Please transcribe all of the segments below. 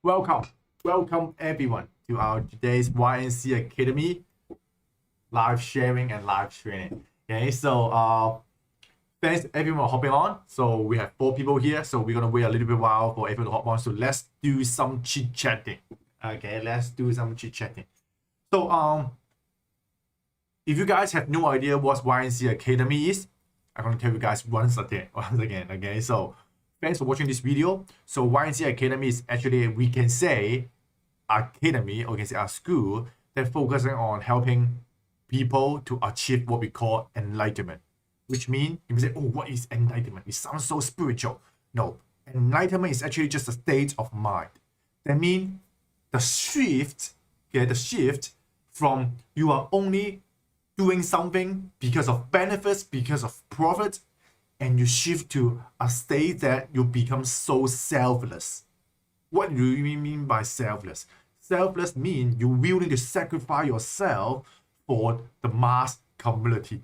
Welcome everyone to our today's YNC Academy live sharing and live training. Okay, so thanks everyone for hopping on. So we have 4 people here, so we're gonna wait a little bit while for everyone to hop on. So let's do some chit chatting. Okay, let's do some chit chatting. So if you guys have no idea what YNC Academy is, I'm gonna tell you guys once again. Okay, so thanks for watching this video. So YNC Academy is actually, we can say, academy, or we can say a school that focuses on helping people to achieve what we call enlightenment. Which means, you may say, oh, what is enlightenment? It sounds so spiritual. No, enlightenment is actually just a state of mind. That means the shift from you are only doing something because of benefits, because of profit, and you shift to a state that you become so selfless. What do you mean by selfless? Selfless means you're willing to sacrifice yourself for the mass community.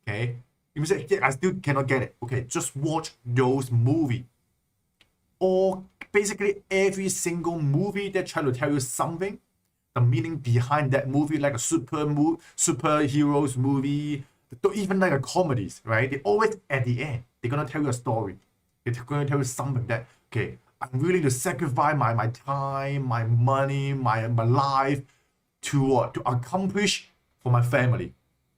Okay? You may say, yeah, I still cannot get it. Okay, just watch those movies. Or basically every single movie that try to tell you something, the meaning behind that movie, like a superheroes movie, even like a comedies, right? They always at the end, they're gonna tell you a story. They're gonna tell you something that, okay, I'm willing to sacrifice my time, my money, my life to accomplish for my family.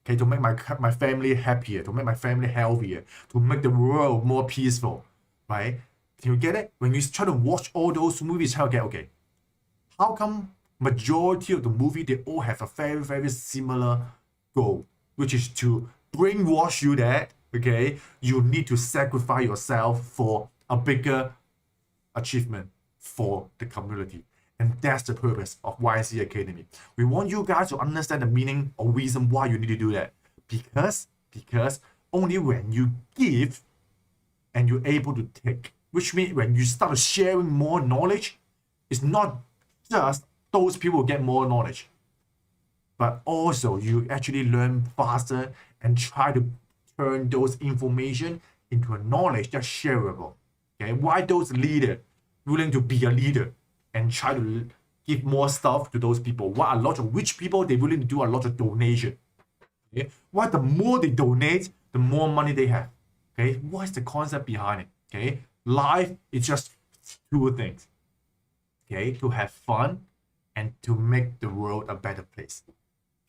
Okay, to make my family happier, to make my family healthier, to make the world more peaceful, right? Can you get it? When you try to watch all those movies, try to get, okay, how come majority of the movie, they all have a very, very similar goal, which is to brainwash you that, okay, you need to sacrifice yourself for a bigger achievement for the community. And that's the purpose of YNC Academy. We want you guys to understand the meaning or reason why you need to do that. Because only when you give and you're able to take, which means when you start sharing more knowledge, it's not just those people get more knowledge, but also you actually learn faster and try to turn those information into a knowledge that's shareable. Okay, why those leaders willing to be a leader and try to give more stuff to those people? Why a lot of rich people, they're willing to do a lot of donation? Okay, why the more they donate, the more money they have? Okay, what's the concept behind it? Okay, life is just 2 things. Okay, to have fun and to make the world a better place.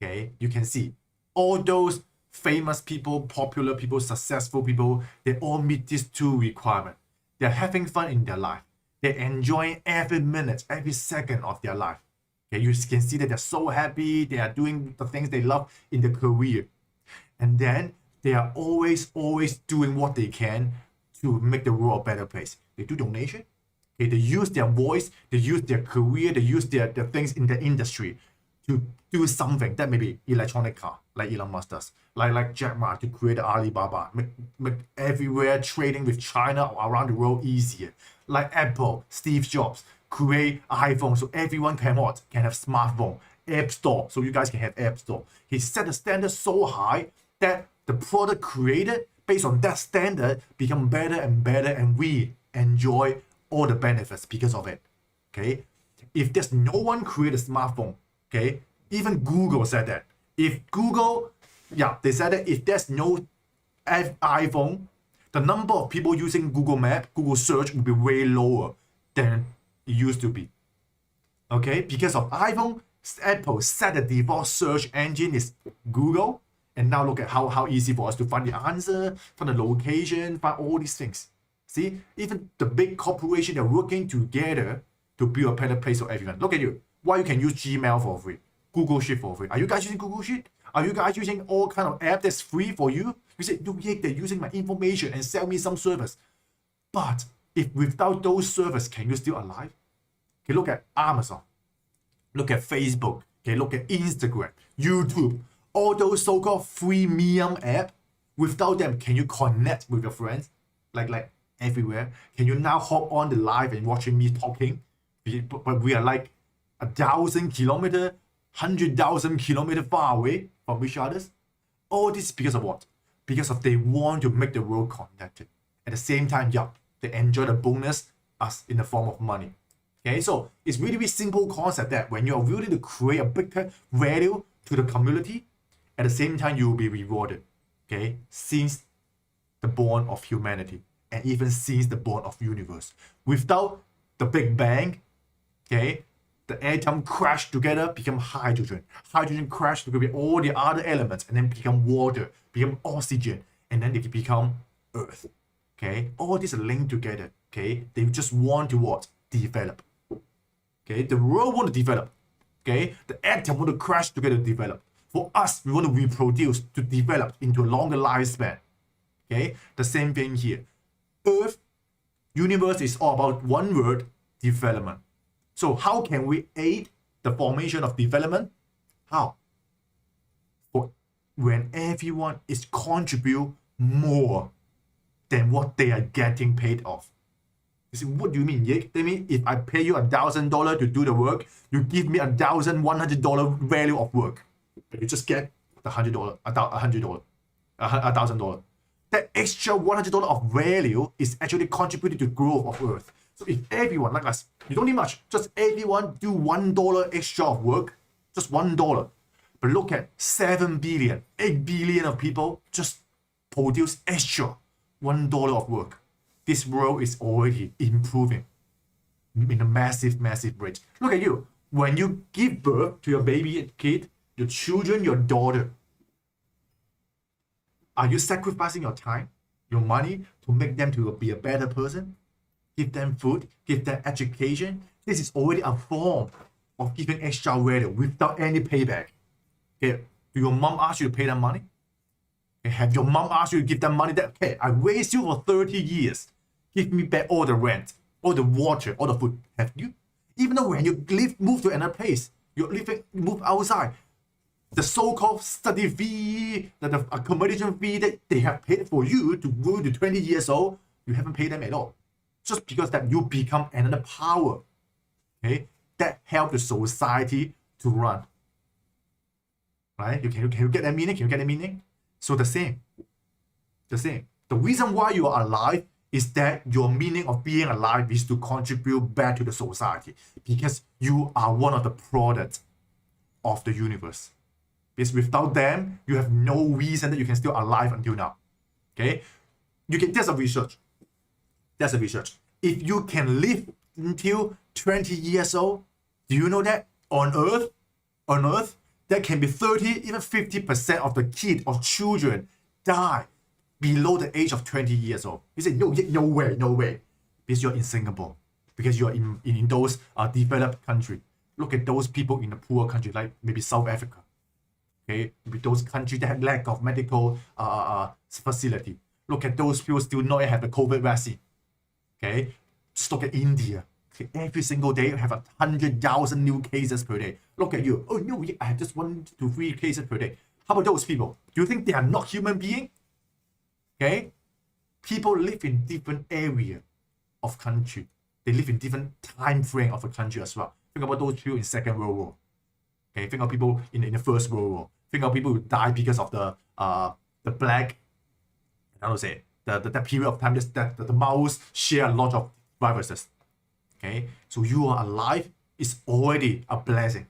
Okay, you can see all those famous people, popular people, successful people, they all meet these 2 requirements. They're having fun in their life. They're enjoying every minute, every second of their life. Okay, you can see that they're so happy. They are doing the things they love in their career. And then they are always doing what they can to make the world a better place. They do donation. Okay, they use their voice, they use their career, they use their things in the industry to do something that may be electronic car, like Elon Musk does, like Jack Ma to create Alibaba, make everywhere trading with China or around the world easier. Like Apple, Steve Jobs, create iPhone so everyone can have smartphone, App Store, so you guys can have App Store. He set the standard so high that the product created based on that standard become better and better, and we enjoy all the benefits because of it. Okay, if there's no one create a smartphone, okay, even Google said that. If Google, they said that if there's no iPhone, the number of people using Google Map, Google search will be way lower than it used to be. Okay, because of iPhone, Apple set the default search engine is Google, and now look at how easy for us to find the answer, find the location, find all these things. See, even the big corporation are working together to build a better place for everyone. Look at you. Why you can use Gmail for free, Google Sheet for free? Are you guys using Google Sheet? Are you guys using all kind of app that's free for you? You say, no, yeah, they're using my information and sell me some service. But if without those services, can you still alive? Okay, look at Amazon. Look at Facebook. Okay, look at Instagram, YouTube. All those so-called freemium app. Without them, can you connect with your friends? Like everywhere. Can you now hop on the live and watching me talking? But we are like 1,000 kilometers, 100,000 kilometers far away from each other. All this because of what? Because of they want to make the world connected. At the same time, they enjoy the bonus as in the form of money. Okay, so it's really, really simple concept that when you're willing to create a bigger value to the community, at the same time, you will be rewarded. Okay, since the born of humanity and even since the born of universe. Without the Big Bang, okay, the atom crash together, become hydrogen. Hydrogen crash together with all the other elements and then become water, become oxygen, and then they become earth. Okay, all these are linked together. Okay, they just want to what? Develop. Okay, the world want to develop. Okay, the atom want to crash together to develop. For us, we want to reproduce to develop into a longer lifespan. Okay, the same thing here. Earth, universe is all about one word, development. So how can we aid the formation of development? How? For when everyone is contribute more than what they are getting paid off. You see, what do you mean, Yik? That means if I pay you $1,000 to do the work, you give me $1,100 value of work. But you just get the $100, $1,000. That extra $100 of value is actually contributing to growth of Earth. So if everyone like us, you don't need much, just everyone do $1 extra of work, just $1. But look at 7 billion, 8 billion of people just produce extra $1 of work. This world is already improving in a massive, massive rate. Look at you. When you give birth to your baby kid, your children, your daughter, are you sacrificing your time, your money to make them to be a better person? Give them food, give them education. This is already a form of giving extra value without any payback. Okay, do your mom ask you to pay them money? Okay, have your mom asked you to give them money that, okay, I raised you for 30 years. Give me back all the rent, all the water, all the food. Have you? Even though when you move to another place, move outside, the so-called study fee, the accommodation fee that they have paid for you to grow to 20 years old, you haven't paid them at all. Just because that you become another power, okay, that help the society to run. Right? Can you get that meaning? Can you get that meaning? So the same. The reason why you are alive is that your meaning of being alive is to contribute back to the society, because you are one of the products of the universe. Because without them, you have no reason that you can still alive until now. Okay? There's a research. If you can live until 20 years old, do you know that on Earth, there can be 30, even 50% of the kids or children die below the age of 20 years old. You say, no way. Because you're in Singapore. Because you're in those developed countries. Look at those people in the poor country, like maybe South Africa. Okay, with those countries that have lack of medical facility. Look at those people still not have the COVID vaccine. Okay, just look at India. Okay, every single day you have 100,000 new cases per day. Look at you. Oh no, I have just 1 to 3 cases per day. How about those people? Do you think they are not human beings? Okay, people live in different area of country. They live in different time frame of a country as well. Think about those people in Second World War. Okay, think of people in the First World War. Think of people who die because of the black, I don't say the period of time that the mouse share a lot of viruses. Okay, so you are alive is already a blessing,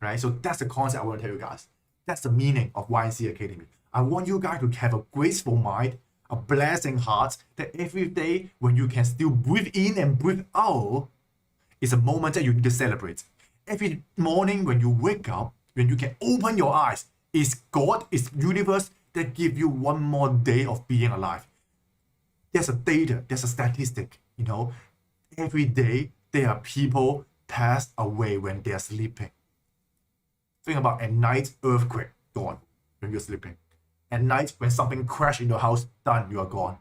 right? So that's the concept I want to tell you guys. That's the meaning of YNC Academy. I want you guys to have a graceful mind, a blessing heart, that every day when you can still breathe in and breathe out is a moment that you need to celebrate. Every morning when you wake up, when you can open your eyes, it's God, it's universe that give you one more day of being alive. There's a data, there's a statistic, every day there are people passed away when they're sleeping. Think about at night, earthquake, gone when you're sleeping. At night, when something crashed in your house, done, you are gone.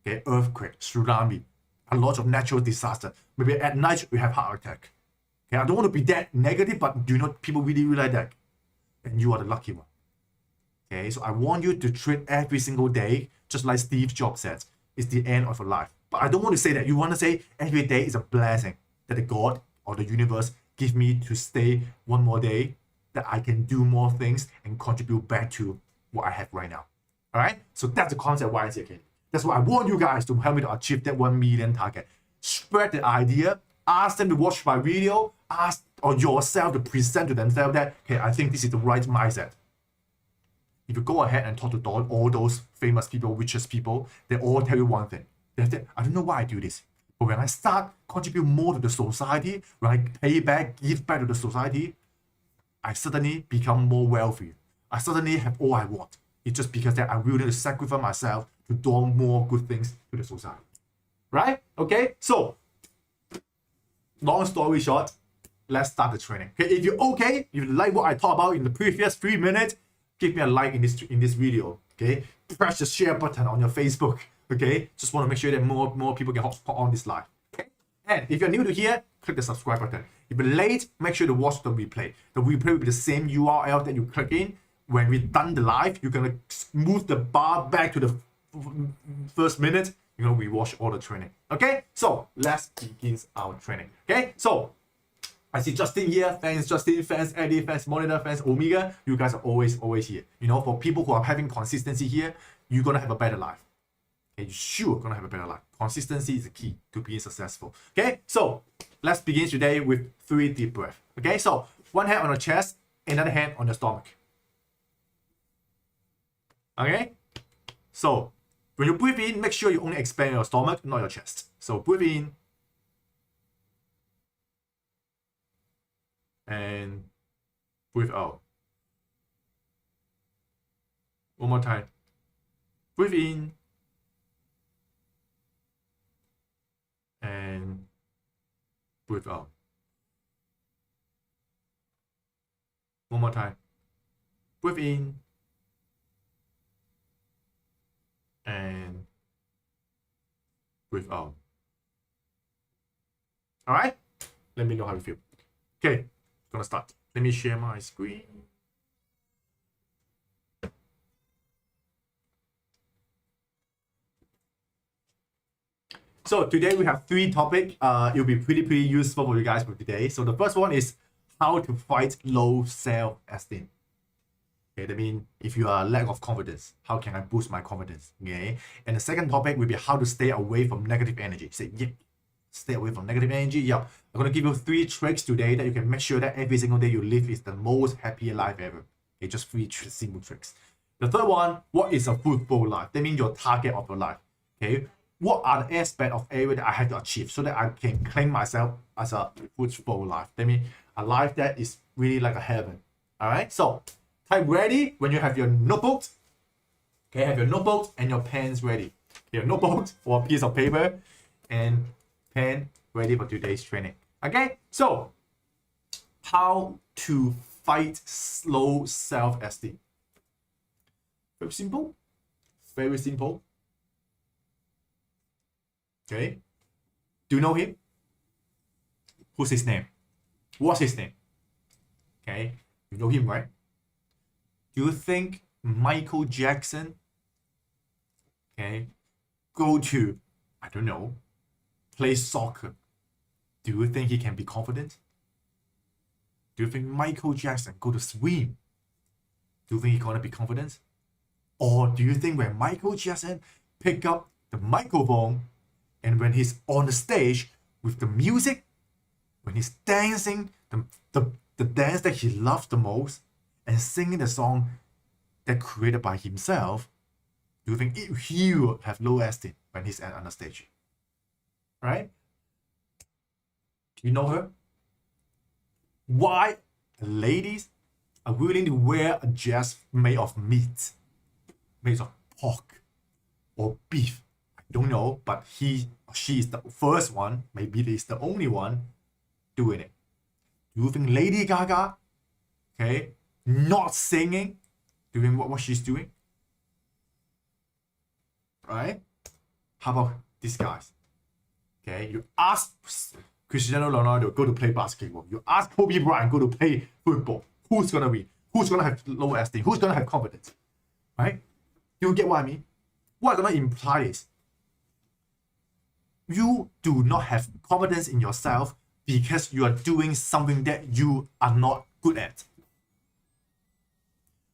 Okay, earthquake, tsunami, a lot of natural disaster. Maybe at night, we have heart attack. Okay, I don't want to be that negative, but people really like that. And you are the lucky one. Okay, so I want you to treat every single day, just like Steve Jobs said, it's the end of your life. But I don't want to say that. You want to say every day is a blessing that the God or the universe give me to stay one more day, that I can do more things and contribute back to what I have right now. All right? So that's the concept of YNC Academy. That's why I want you guys to help me to achieve that 1 million target. Spread the idea, Ask them to watch my video. Ask or yourself to present to themselves that, okay, I think this is the right mindset. If you go ahead and talk to all those famous people, richest people, they all tell you one thing. They say, I don't know why I do this. But when I start contribute more to the society, when I pay back, give back to the society, I suddenly become more wealthy. I suddenly have all I want. It's just because that I'm willing to sacrifice myself to do more good things to the society. Right? Okay? So, long story short, let's start the training. Okay, if you're okay, if you like what I talked about in the previous 3 minutes, give me a like in this video. Okay, press the share button on your Facebook. Okay, just want to make sure that more people can hop on this live. Okay, and if you're new to here, click the subscribe button. If you're late, make sure to watch the replay. The replay will be the same URL that you click in. When we're done the live, you're gonna move the bar back to the first minute. You're gonna rewatch all the training. Okay, so let's begin our training. Okay, so I see Justin here, fans Justin, fans Eddie, fans Monitor, fans Omega. You guys are always here. You know, for people who are having consistency here, you're gonna have a better life. Okay, you're sure gonna have a better life. Consistency is the key to being successful. Okay, so let's begin today with 3 deep breaths. Okay, so one hand on your chest, another hand on your stomach. Okay, so when you breathe in, make sure you only expand your stomach, not your chest. So breathe in and breathe out. One more time. Breathe in and breathe out. One more time. Breathe in and breathe out. All right? Let me know how you feel. Okay, gonna start. Let me share my screen. So today we have 3 topics. It'll be pretty useful for you guys for today. So the first one is how to fight low self-esteem. Okay, that means if you are lack of confidence, how can I boost my confidence? Okay, and the second topic will be how to stay away from negative energy. Say, yeah, stay away from negative energy. Yeah, I'm gonna give you 3 tricks today that you can make sure that every single day you live is the most happy life ever. Okay, just 3 simple tricks. The third one, what is a fruitful life? That means your target of your life. Okay, what are the aspects of area that I have to achieve so that I can claim myself as a fruitful life? That means a life that is really like a heaven. All right, so type ready when you have your notebook. Okay, have your notebook and your pens ready. Your notebook or a piece of paper and pen ready for today's training. Okay, so how to fight low self-esteem? Very simple. Very simple. Okay, do you know him? Who's his name? What's his name? Okay, you know him, right? Do you think Michael Jackson, okay, go to, I don't know, play soccer? Do you think he can be confident? Do you think Michael Jackson go to swim? Do you think he's gonna be confident? Or do you think when Michael Jackson pick up the microphone and when he's on the stage with the music, when he's dancing, the dance that he loves the most, and singing the song that created by himself, do you think he will have low esteem when he's on the stage? Right? Do you know her? Why the ladies are willing to wear a dress made of meat, made of pork or beef? I don't know, but he or she is the first one, maybe he's the only one doing it. Do you think Lady Gaga, okay, not singing, doing what she's doing? Right? How about these guys? Okay, you ask Cristiano Ronaldo go to play basketball. You ask Kobe Bryant go to play football. Who's gonna win? Who's gonna have low esteem? Who's gonna have confidence? Right? You get what I mean? What I'm gonna imply is you do not have confidence in yourself because you are doing something that you are not good at.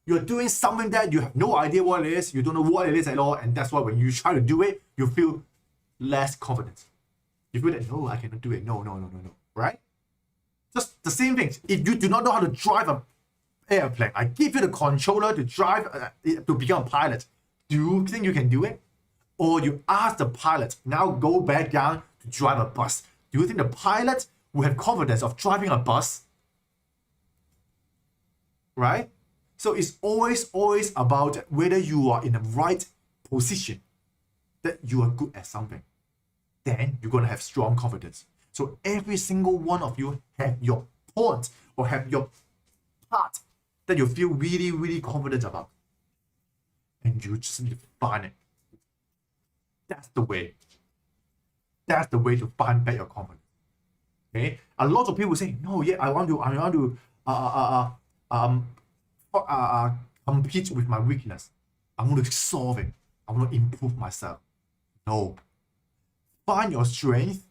You're doing something that you have no idea what it is, you don't know what it is at all, and that's why when you try to do it, you feel less confident. You feel that, no, I cannot do it. No, no, no, no, no. Right? Just the same thing. If you do not know how to drive an airplane, I give you the controller to drive, to become a pilot. Do you think you can do it? Or you ask the pilot, now go back down to drive a bus. Do you think the pilot will have confidence of driving a bus? Right? So it's always about whether you are in the right position, that you are good at something. Then you're going to have strong confidence. So every single one of you have your point or have your part that you feel really, really confident about. And you just need to find it. That's the way. That's the way to find back your confidence. Okay? A lot of people say, no, yeah, I want to compete with my weakness. I want to solve it. I want to improve myself. No. Find your strength,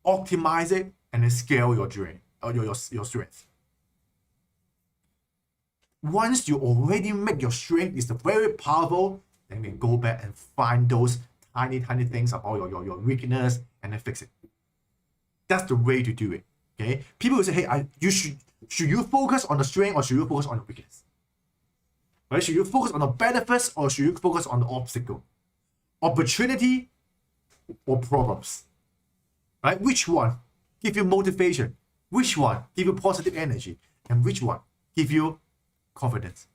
optimize it, and then scale your strength or your strength. Once you already make your strength is very powerful, then you go back and find those tiny things about your weakness and then fix it. That's the way to do it. Okay? People will say, hey, should you focus on the strength or should you focus on the weakness? Right? Should you focus on the benefits or should you focus on the obstacle? Opportunity or problems? Right? Which one give you motivation? Which one give you positive energy? And which one give you confidence?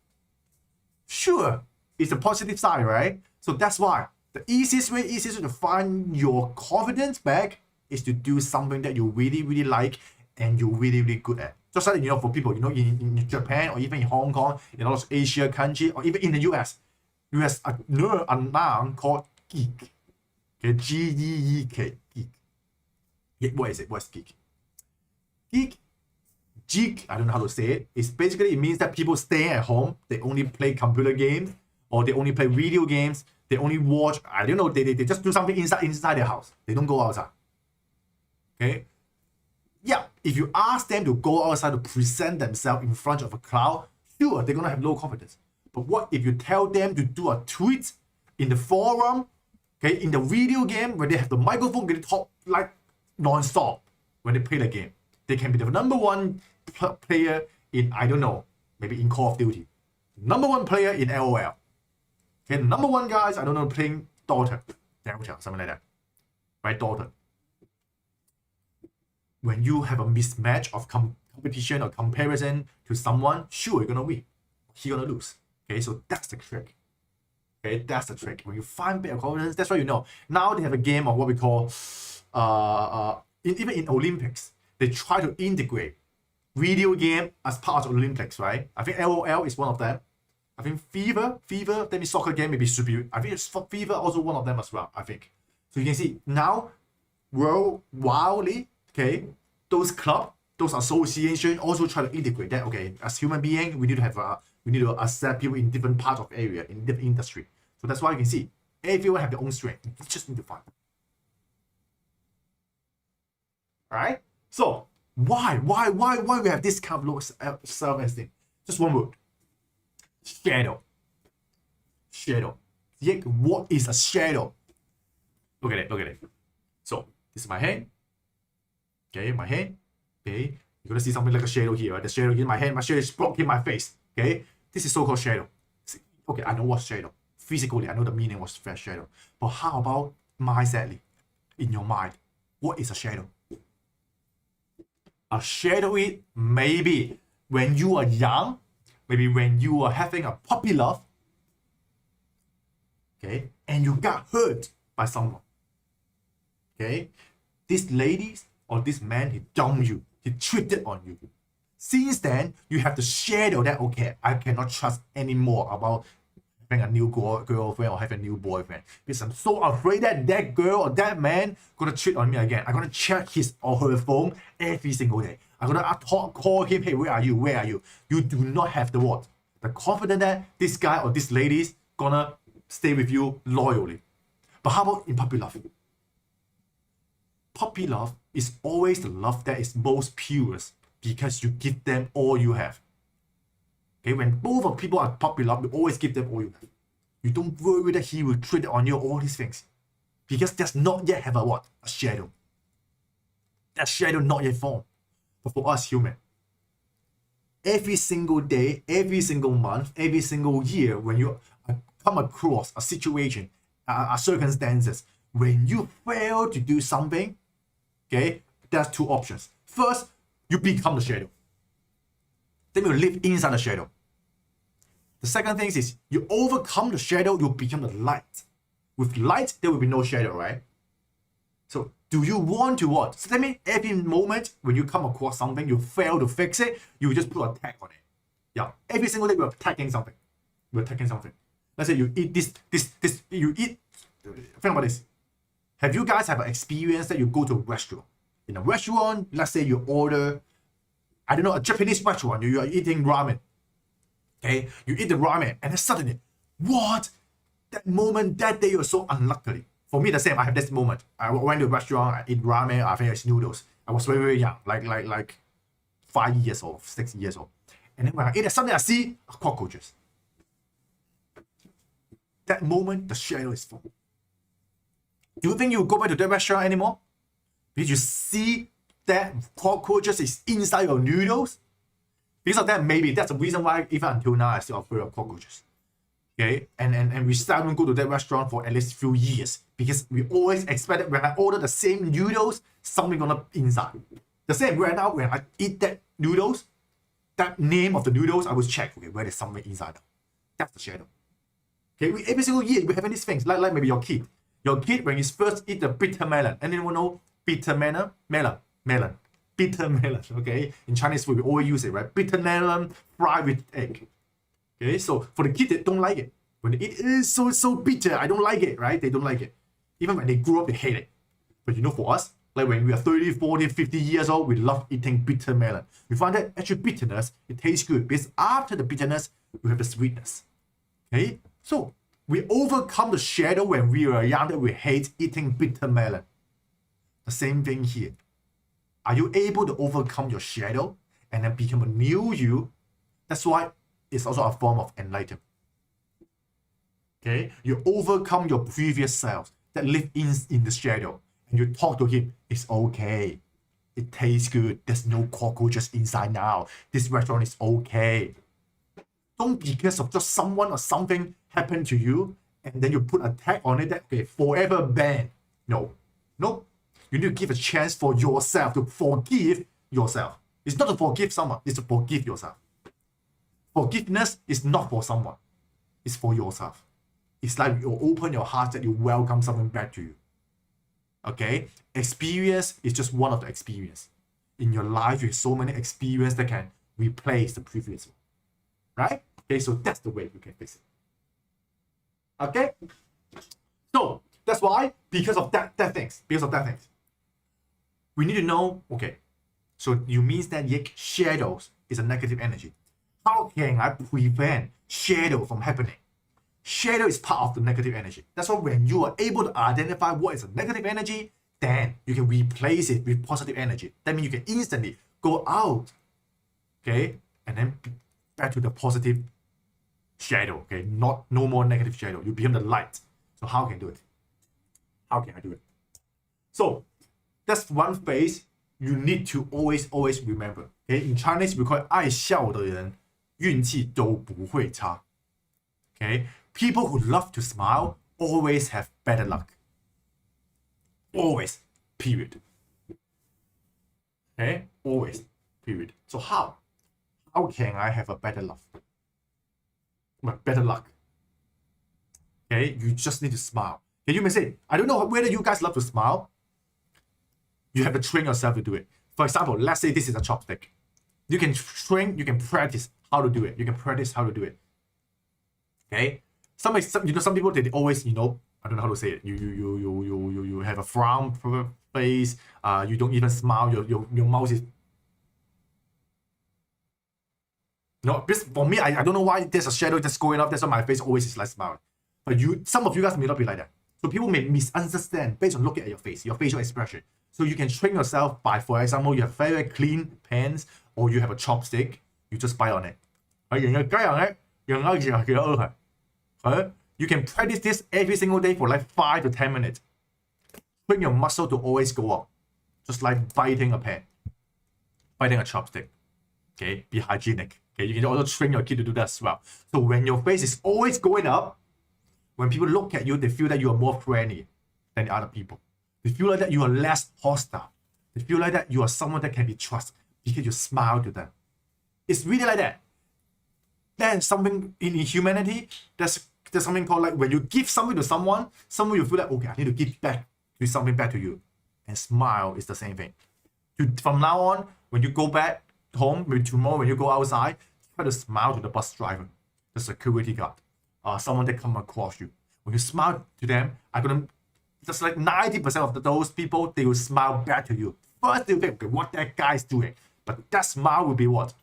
Sure, it's the positive side, right? So that's why the easiest way to find your confidence back is to do something that you really like and you're really good at. Just like, for people, in Japan or even in Hong Kong, in a lot of Asia country, or even in the US a noun called geek. Okay, G-E-E-K, geek. What is it? What's geek? Geek, I don't know how to say it. It's basically, it means that people stay at home, they only play computer games, or they only play video games, they only watch, I don't know, they just do something inside their house. They don't go outside. Okay? Yeah, if you ask them to go outside to present themselves in front of a crowd, sure, they're gonna have low confidence. But what if you tell them to do a tweet in the forum, okay, in the video game where they have the microphone, they talk like non-stop when they play the game? They can be the number one player in, I don't know, maybe in Call of Duty. Number one player in LOL. Okay, number one guys, I don't know, playing Dota, something like that. Right, Dota. When you have a mismatch of competition or comparison to someone, sure, you're gonna win. He's gonna lose. Okay, so that's the trick. Okay, that's the trick. When you find better confidence, that's why now they have a game of what we call, even in Olympics, they try to integrate video game as part of Olympics, right? I think LOL is one of them. I think FIFA, that means soccer game maybe should be, I think FIFA also one of them as well, I think. So you can see now, worldwide, okay, those clubs, those associations also try to integrate that. Okay, as human being, we need to accept people in different parts of area, in different industry. So that's why you can see everyone have their own strength. You just need to find. Alright? So why we have this kind of low self-esteem? Just one word. Shadow. Yik, what is a shadow? Look at it. So this is my hand. Okay, my hand. Okay, you're gonna see something like a shadow here, right? The shadow in my hand, my shadow is blocking my face. Okay, this is so-called shadow. Okay, I know what's shadow. Physically, I know the meaning was shadow. But how about mindsetly? In your mind, what is a shadow? A shadow is maybe when you are young, maybe when you are having a puppy love, okay, and you got hurt by someone. Okay, this lady or this man, he dumped you, he cheated on you. Since then, you have the shadow that, okay, I cannot trust anymore about having a new girlfriend or having a new boyfriend, because I'm so afraid that that girl or that man gonna cheat on me again. I'm gonna check his or her phone every single day. I'm gonna call him, hey, where are you? You do not have the what? The confidence that this guy or this lady's gonna stay with you loyally. But how about in puppy love? Puppy love is always the love that is most purest because you give them all you have. Okay, when both of people are puppy love, you always give them all you have. You don't worry that he will cheat on you, all these things. because there's not yet have a what? A shadow. That shadow not yet formed. But for us human, every single day, every single month, every single year, when you come across a situation, circumstances, when you fail to do something, okay, there's two options. First, you become the shadow. Then you live inside the shadow. The second thing is you overcome the shadow, you become the light. With light, there will be no shadow, right? So do you want to what? So that means every moment when you come across something, you fail to fix it, you just put a tag on it. Yeah, every single day we're tagging something. We're tagging something. Let's say you eat this, you eat. Think about this. Have you guys have an experience that you go to a restaurant? In a restaurant, let's say you order, I don't know, a Japanese restaurant, you are eating ramen. Okay, you eat the ramen, and then suddenly, what? That moment, that day, you're so unlucky. For me, the same. I have this moment. I went to a restaurant, I eat ramen, I finished noodles. I was very, very young, like 5 years old, 6 years old. And then when I eat it, suddenly I see cockroaches. That moment, the shadow is formed. Do you think you will go back to that restaurant anymore? Because you see that cockroaches is inside your noodles? Because of that, maybe that's the reason why even until now I still afraid of cockroaches. Okay, and we seldom go to that restaurant for at least a few years because we always expect that when I order the same noodles, something gonna inside. The same right now when I eat that noodles, that name of the noodles, I will check, okay, where there's something inside. That's the shadow. Okay, every single year we having these things, like maybe your kid. Your kid, when you first eat the bitter melon, anyone know bitter melon? Melon. Bitter melon, okay? In Chinese food, we always use it, right? Bitter melon fried with egg. Okay, so for the kid, they don't like it. When they eat, it's so bitter, I don't like it, right? They don't like it. Even when they grow up, they hate it. But you know, for us, like when we are 30, 40, 50 years old, we love eating bitter melon. We find that actually bitterness, it tastes good because after the bitterness, we have the sweetness. Okay, so we overcome the shadow when we were young that we hate eating bitter melon. The same thing here. Are you able to overcome your shadow and then become a new you? That's why it's also a form of enlightenment. Okay, you overcome your previous selves that live in the shadow, and you talk to him. It's okay. It tastes good. There's no cockroaches inside now. This restaurant is okay. Don't because of just someone or something happened to you, and then you put a tag on it that okay, forever banned. No. You need to give a chance for yourself to forgive yourself. It's not to forgive someone, it's to forgive yourself. Forgiveness is not for someone, it's for yourself. It's like you open your heart that you welcome something back to you. Okay? Experience is just one of the experience. In your life, you have so many experiences that can replace the previous one. Right? Okay, so that's the way you can fix it. Okay? So that's why, because of that things, we need to know, okay, so you means that Yik, shadows is a negative energy. How can I prevent shadow from happening? Shadow is part of the negative energy. That's why when you are able to identify what is a negative energy, then you can replace it with positive energy. That means you can instantly go out, okay, and then back to the positive shadow, okay, no more negative shadow. You become the light. So how can I do it? How can I do it? So that's one phase you need to always remember. Okay, in Chinese we call it 爱笑的人运气都不会差. Okay, people who love to smile always have better luck. Always, period. Okay, always, period. So how can I have a better luck? Better luck. Okay, you just need to smile. Okay, you may say, I don't know whether you guys love to smile. You have to train yourself to do it. For example, let's say this is a chopstick. You can train, you can practice how to do it. You can practice how to do it. Okay? Some people they always, I don't know how to say it. You have a frown face. You don't even smile. Your mouth is. No, this for me, I don't know why there's a shadow just going up. That's why my face always is like smiling. But some of you guys may not be like that. So people may misunderstand based on looking at your face, your facial expression. So you can train yourself by, for example, you have very clean pens or you have a chopstick, you just bite on it. You can practice this every single day for like 5 to 10 minutes. Train your muscle to always go up. Just like biting a pen, biting a chopstick. Okay, be hygienic. Okay, you can also train your kid to do that as well. So when your face is always going up, when people look at you, they feel that you are more friendly than the other people. They feel like that you are less hostile. They feel like that you are someone that can be trusted because you smile to them. It's really like that. There's something in humanity, there's something called like when you give something to someone you feel like, okay, I need to give back, do something back to you. And smile is the same thing. From now on, when you go back home, maybe tomorrow when you go outside, try to smile to the bus driver, the security guard, someone that come across you. When you smile to them, just like 90% of those people, they will smile back to you. First, they'll think, okay, what that guy is doing. But that smile will be what?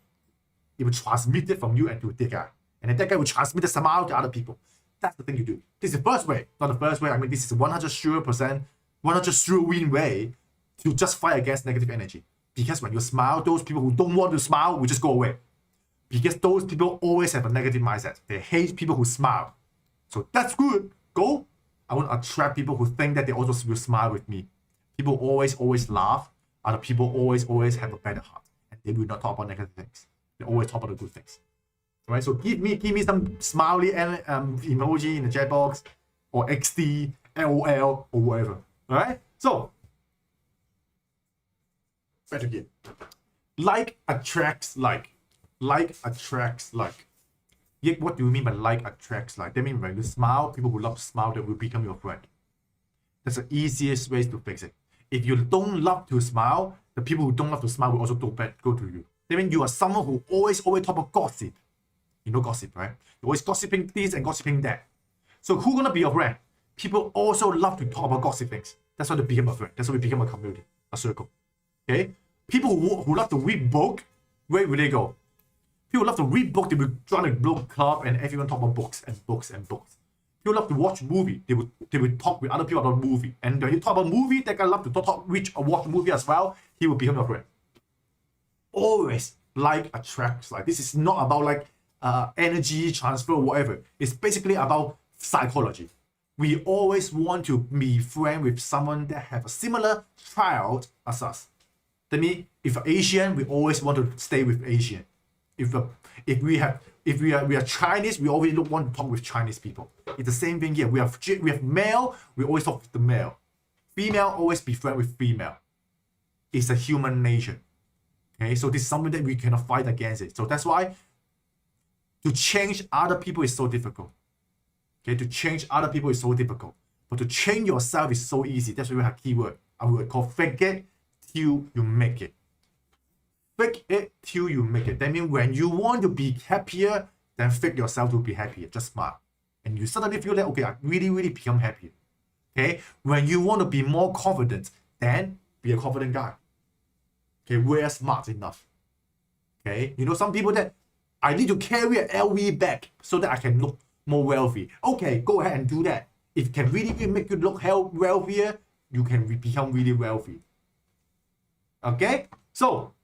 It will transmit it from you and to that guy. And then that guy will transmit the smile to other people. That's the thing you do. This is the first way. Not the first way. I mean, this is 100% sure win way to just fight against negative energy. Because when you smile, those people who don't want to smile will just go away. Because those people always have a negative mindset. They hate people who smile. So that's good. Go. I want to attract people who think that they also will smile with me. People always laugh. Other people always have a better heart. And they will not talk about negative things. They always talk about the good things. Right? So give me some smiley emoji in the chat box, or XD, LOL, or whatever. Alright? So back again. Like attracts like. Like attracts like. Yik, what do you mean by like attracts like? That means when you smile, people who love to smile, that will become your friend. That's the easiest way to fix it. If you don't love to smile, the people who don't love to smile will also go to you. That means you are someone who always talk about gossip. You know gossip, right? You're always gossiping this and gossiping that. So who's gonna be your friend? People also love to talk about gossip things. That's why they become a friend. That's why we become a community, a circle. Okay? People who love to read book, where will they go? People love to read books, they will join a book club and everyone talk about books and books and books. People love to watch movie, they will talk with other people about movie. And when you talk about movie, that guy love to watch movie as well, he will become your friend. Always like attracts like. This is not about like energy transfer or whatever. It's basically about psychology. We always want to be friends with someone that have a similar child as us. That means if we're Asian, we always want to stay with Asian. If we are Chinese, we always don't want to talk with Chinese people. It's the same thing here. We have male, we always talk with the male. Female, always be friends with female. It's a human nature. Okay, so this is something that we cannot fight against it. So that's why to change other people is so difficult. Okay, to change other people is so difficult. But to change yourself is so easy. That's why we have a keyword. I would call fake it till you make it. Fake it till you make it. That means when you want to be happier, then fake yourself to be happier. Just smile. And you suddenly feel like, okay, I really become happier. Okay? When you want to be more confident, then be a confident guy. Okay? Wear smart enough. Okay? You know, some people that I need to carry an LV bag so that I can look more wealthy. Okay, go ahead and do that. If it can really make you look wealthier, you can become really wealthy. Okay? So,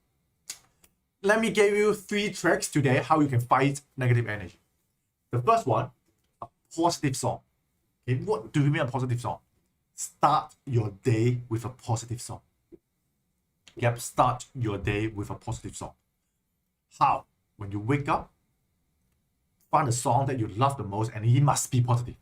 let me give you 3 tricks today how you can fight negative energy. The first one, a positive song. Okay, what do you mean a positive song? Start your day with a positive song. Yep, start your day with a positive song. How? When you wake up, find a song that you love the most and it must be positive.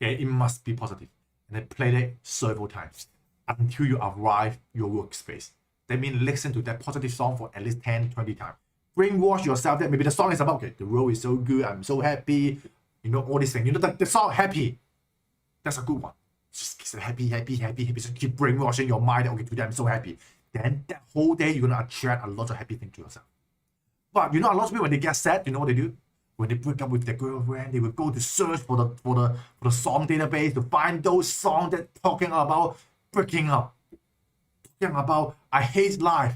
Okay, it must be positive. And then play it several times until you arrive your workspace. That means listen to that positive song for at least 10-20 times. Brainwash yourself that maybe the song is about, okay, the world is so good, I'm so happy, you know, all these things. You know, the song happy, that's a good one. Just happy. Just keep brainwashing your mind, okay, today I'm so happy. Then that whole day, you're going to attract a lot of happy things to yourself. But you know, a lot of people, when they get sad, you know what they do? When they break up with their girlfriend, they will go to search for the song database to find those songs that talking about breaking up. Talking about, I hate life.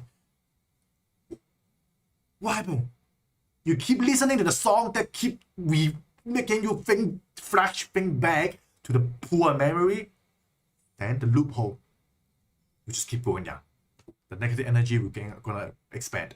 What happened? You keep listening to the song that keep making you think back to the poor memory, then the loophole, you just keep going down. The negative energy will gonna expand.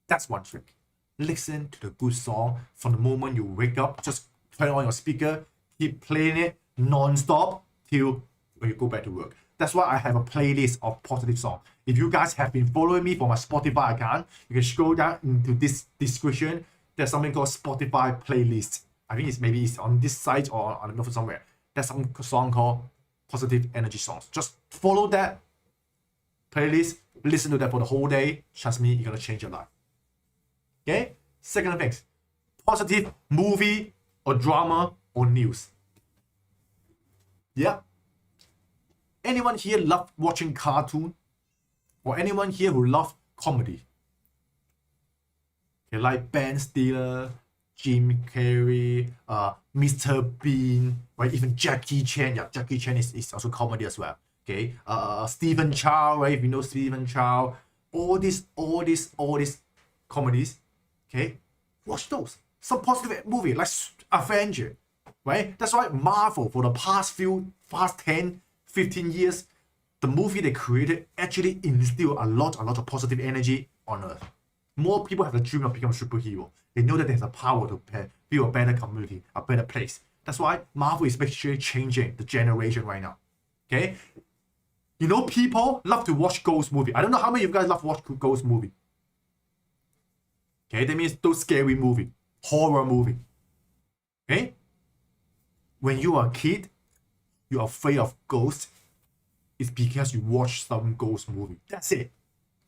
That's one trick. Listen to the good song from the moment you wake up. Just turn on your speaker, keep playing it non-stop. till when you go back to work. That's why I have a playlist of positive songs. If you guys have been following me for my Spotify account, you can scroll down into this description. There's something called Spotify playlist. I think maybe it's on this site or I don't know, somewhere. There's some song called positive energy songs. Just follow that playlist, listen to that for the whole day. Trust me, you're gonna change your life. Okay? Second thing, positive movie or drama or news. Yeah. Anyone here love watching cartoon? Or anyone here who love comedy? Okay, like Ben Stiller, Jim Carrey, Mr. Bean, right? Even Jackie Chan. Yeah, Jackie Chan is also comedy as well. Okay, Stephen Chow, right? If you know Stephen Chow, all these comedies. Okay, watch those. Some positive movie like Avenger, right? That's why Marvel for the past 10, 15 years, the movie they created actually instilled a lot of positive energy on Earth. More people have the dream of becoming a superhero. They know that there's a power to build a better community, a better place. That's why Marvel is actually changing the generation right now. Okay? You know, people love to watch ghost movie. I don't know how many of you guys love to watch ghost movie. Okay, that means those scary movie, horror movie. Okay? When you are a kid, you're afraid of ghosts. It's because you watch some ghost movie. That's it.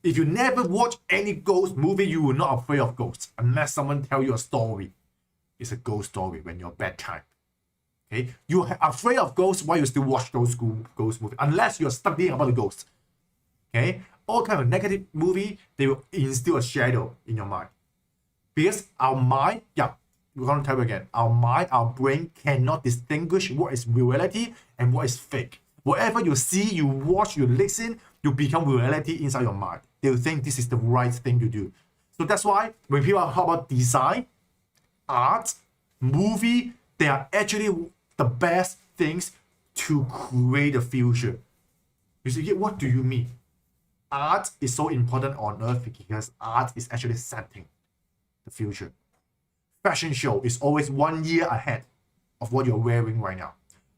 If you never watch any ghost movie, you will not afraid of ghosts unless someone tell you a story. It's a ghost story when you're bedtime. Okay, you're afraid of ghosts while you still watch those ghost movies unless you're studying about the ghosts. Okay, all kind of negative movie, they will instill a shadow in your mind because our mind, yeah, we're gonna tell you again, our mind, our brain cannot distinguish what is reality and what is fake. Whatever you see, you watch, you listen, you become reality inside your mind. They will think this is the right thing to do. So that's why when people talk about design, art, movie, they are actually the best things to create the future. You see, what do you mean? Art is so important on Earth because art is actually setting the future. Fashion show is always 1 year ahead of what you're wearing right now.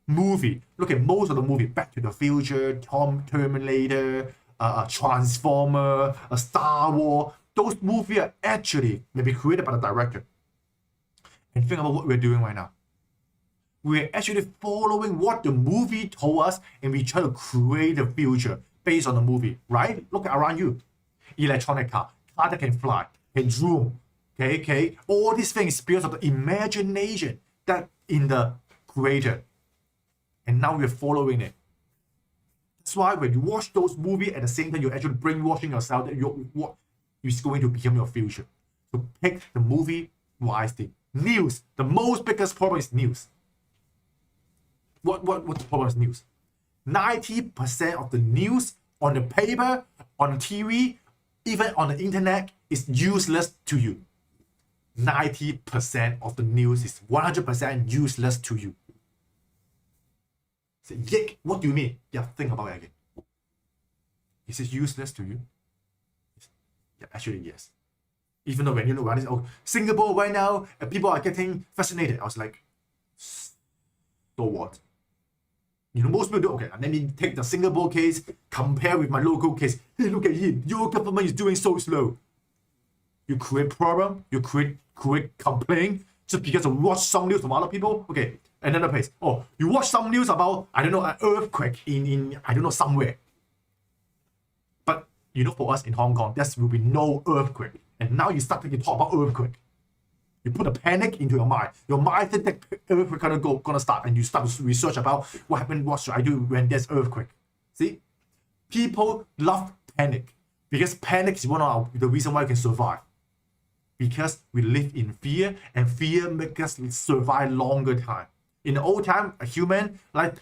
Movie, look at most of the movie, Back to the Future, Terminator, Transformer, Star Wars. Those movies are actually maybe created by the director. And think about what we're doing right now. We're actually following what the movie told us and we try to create the future based on the movie, right? Look around you. Electronic car that can fly, can zoom, okay? All these things because of the imagination that in the creator. And now we're following it. That's why when you watch those movies at the same time, you're actually brainwashing yourself that what is going to become your future. So pick the movie wisely. News. The most biggest problem is news. What's the problem is news? 90% of the news on the paper, on the TV, even on the internet is useless to you. 90% of the news is 100% useless to you. Say, Yik, what do you mean? Yeah, think about it again. Is it useless to you? Yeah, actually, yes. Even though when you know about this, oh, Singapore right now, people are getting fascinated. I was like, so what? You know, most people do, okay, let me take the Singapore case, compare with my local case. Hey, look at you, your government is doing so slow. You create problem, you create complaint just because you watch some news from other people. Okay, another place. Oh, you watch some news about, I don't know, an earthquake in I don't know, somewhere. But, you know, for us in Hong Kong, there will be no earthquake. And now you start to talk about earthquake. You put a panic into your mind. Your mind thinks that earthquake gonna start, and you start to research about what happened, what should I do when there's earthquake. See? People love panic because panic is one of the reasons why you can survive. Because we live in fear, and fear makes us survive longer time. In the old time, a human, like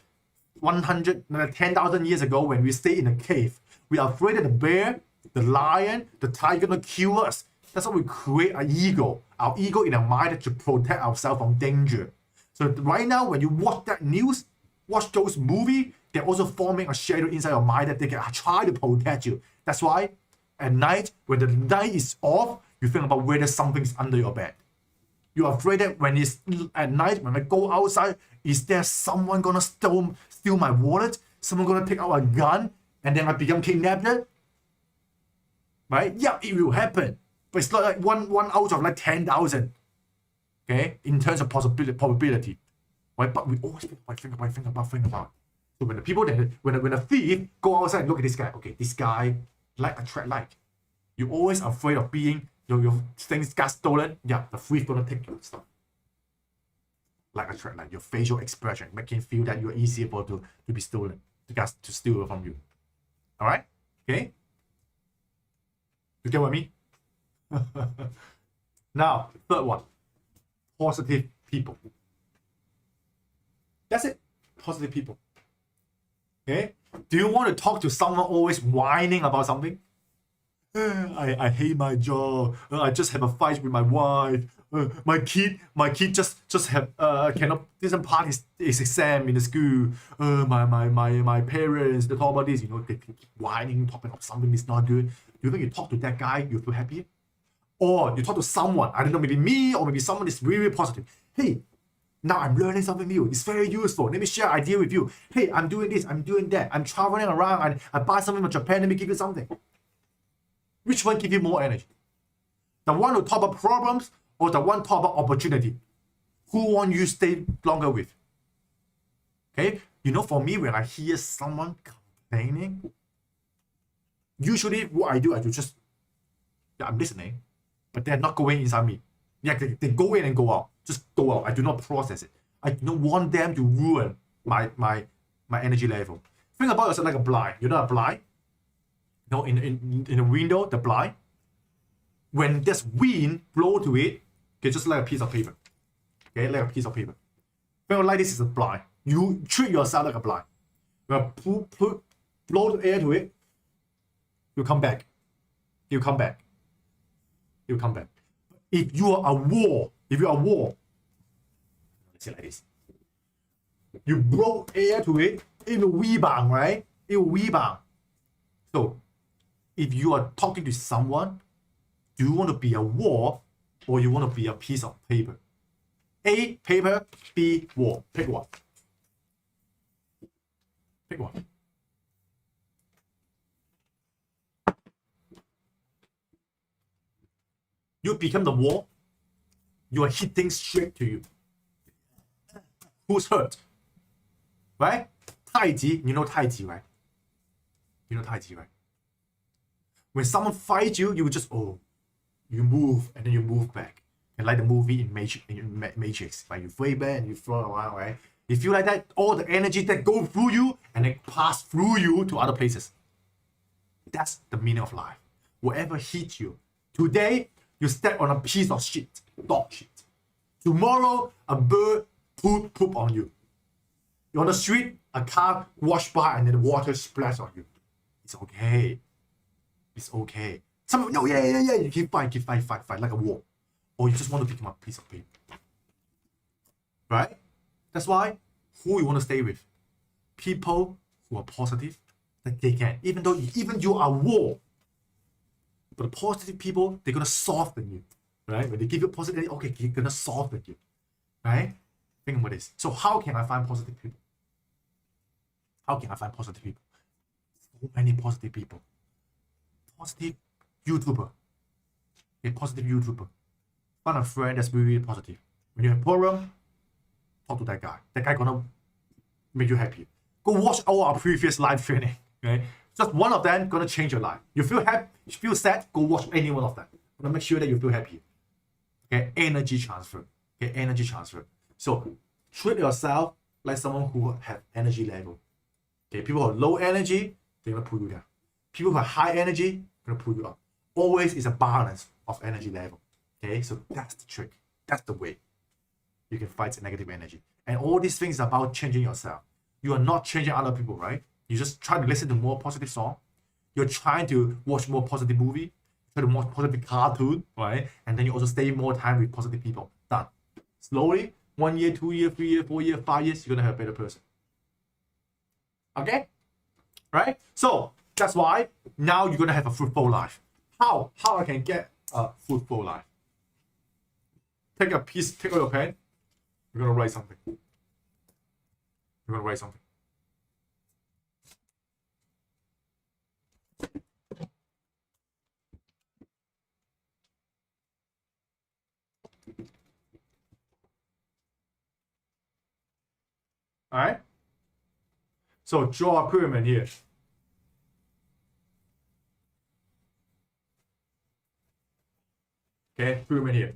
10,000 years ago, when we stay in a cave, we are afraid of the bear, the lion, the tiger gonna kill us. That's why we create an ego. Our ego in our mind to protect ourselves from danger. So right now, when you watch that news, watch those movies, they're also forming a shadow inside your mind that they can try to protect you. That's why at night, when the light is off, you think about whether something is under your bed. You're afraid that when it's at night, when I go outside, is there someone gonna steal steal my wallet, someone gonna take out a gun, and then I become kidnapped. Right? Yeah, it will happen. But it's not like one out of like 10,000. Okay? In terms of probability. Right? But we always think about. So when the people that when a thief go outside and look at this guy, okay, this guy like attract like. You're always afraid of being your things got stolen. Yeah, the thief gonna take your stuff. Like attract like, your facial expression making feel that you're easier to be stolen, to steal from you. Alright? Okay? You get what I mean? Now, third one. Positive people. That's it. Positive people. Okay? Do you want to talk to someone always whining about something? I hate my job. I just have a fight with my wife. My kid just have doesn't pass his exam in the school. My parents, they talk about this, they keep whining, talking about something that's not good. Do you think you talk to that guy, you feel happy? Or you talk to someone, I don't know, maybe me or maybe someone is really, really positive. Hey, now I'm learning something new. It's very useful. Let me share an idea with you. Hey, I'm doing this, I'm doing that. I'm traveling around. I buy something from Japan. Let me give you something. Which one gives you more energy? The one who talk about problems or the one talk about opportunity? Who want you stay longer with? Okay, for me, when I hear someone complaining, usually what I do just, I'm listening, but they're not going inside me. Yeah, they go in and go out. Just go out. I do not process it. I don't want them to ruin my energy level. Think about yourself like a blind. You're not a blind. In a window, the blind. When there's wind blow to it, okay, just like a piece of paper. Okay, like a piece of paper. Think like this is a blind. You treat yourself like a blind. When blow the air to it, you come back. You come back. You come back. If you are a wall, let's say like this. You blow air to it, it will rebound, right? It will rebound. So, if you are talking to someone, do you want to be a wall or you want to be a piece of paper? A, paper, B, wall. Pick one. Pick one. You become the wall, you are hitting straight to you. Who's hurt? Right? Tai Chi, you know Tai Chi, right? You know Tai Chi, right? When someone fights you, you just, you move and then you move back. And like the movie in Matrix, right? You way back and you throw around, right? You feel like that, all the energy that go through you and then pass through you to other places. That's the meaning of life. Whatever hits you. Today, you step on a piece of shit, dog shit. Tomorrow, a bird poop on you. You're on the street, a car wash by and then the water splash on you. It's okay. It's okay. Some no, yeah. You keep fight like a war. Or you just want to become a piece of paper. Right? That's why who you want to stay with? People who are positive, that they can. Even you are war. But the positive people, they're gonna soften you. Right? When they give you positivity, okay, they're gonna soften you. Right? Think about this. So how can I find positive people? How can I find positive people? So many positive people. Positive YouTuber. A positive YouTuber. Find a friend that's really, really positive. When you have a problem, talk to that guy. That guy gonna make you happy. Go watch all our previous live training. Okay? Just one of them gonna change your life. You feel happy, you feel sad, go watch any one of them. Gonna make sure that you feel happy. Okay, energy transfer. Okay, energy transfer. So treat yourself like someone who have energy level. Okay, people who have low energy, they're gonna pull you down. People who have high energy, gonna pull you up. Always is a balance of energy level. Okay, so that's the trick. That's the way you can fight negative energy. And all these things are about changing yourself. You are not changing other people, right? You just try to listen to more positive song. You're trying to watch more positive movie, try to watch positive cartoon, right? And then you also stay more time with positive people. Done. Slowly, 1 year, 2 year, 3 year, 4 year, 5 years, you're gonna have a better person. Okay? Right? So that's why now you're gonna have a fruitful life. How I can get a fruitful life? Take a piece, take out your pen. You're gonna write something. You're gonna write something. All right. So draw a pyramid here. Okay, pyramid here.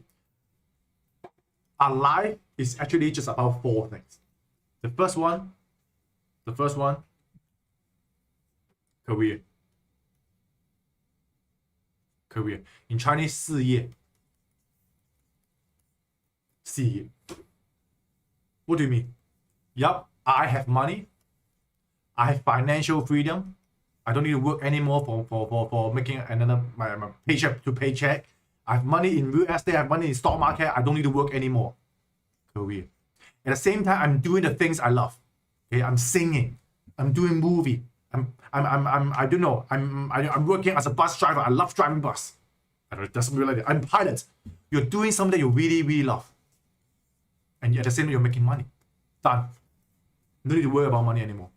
Our life is actually just about 4 things. The first one, career. Career. In Chinese, 事业. 事业. What do you mean? Yup, I have money. I have financial freedom. I don't need to work anymore for making another my paycheck to paycheck. I have money in real estate. I have money in stock market. I don't need to work anymore. Career. At the same time, I'm doing the things I love. Okay, I'm singing. I'm doing movie. I don't know. I'm working as a bus driver. I love driving bus. I don't know, that's really like it. I'm a pilot. You're doing something that you really, really love. And at the same time, you're making money. Done. No need to worry about money anymore.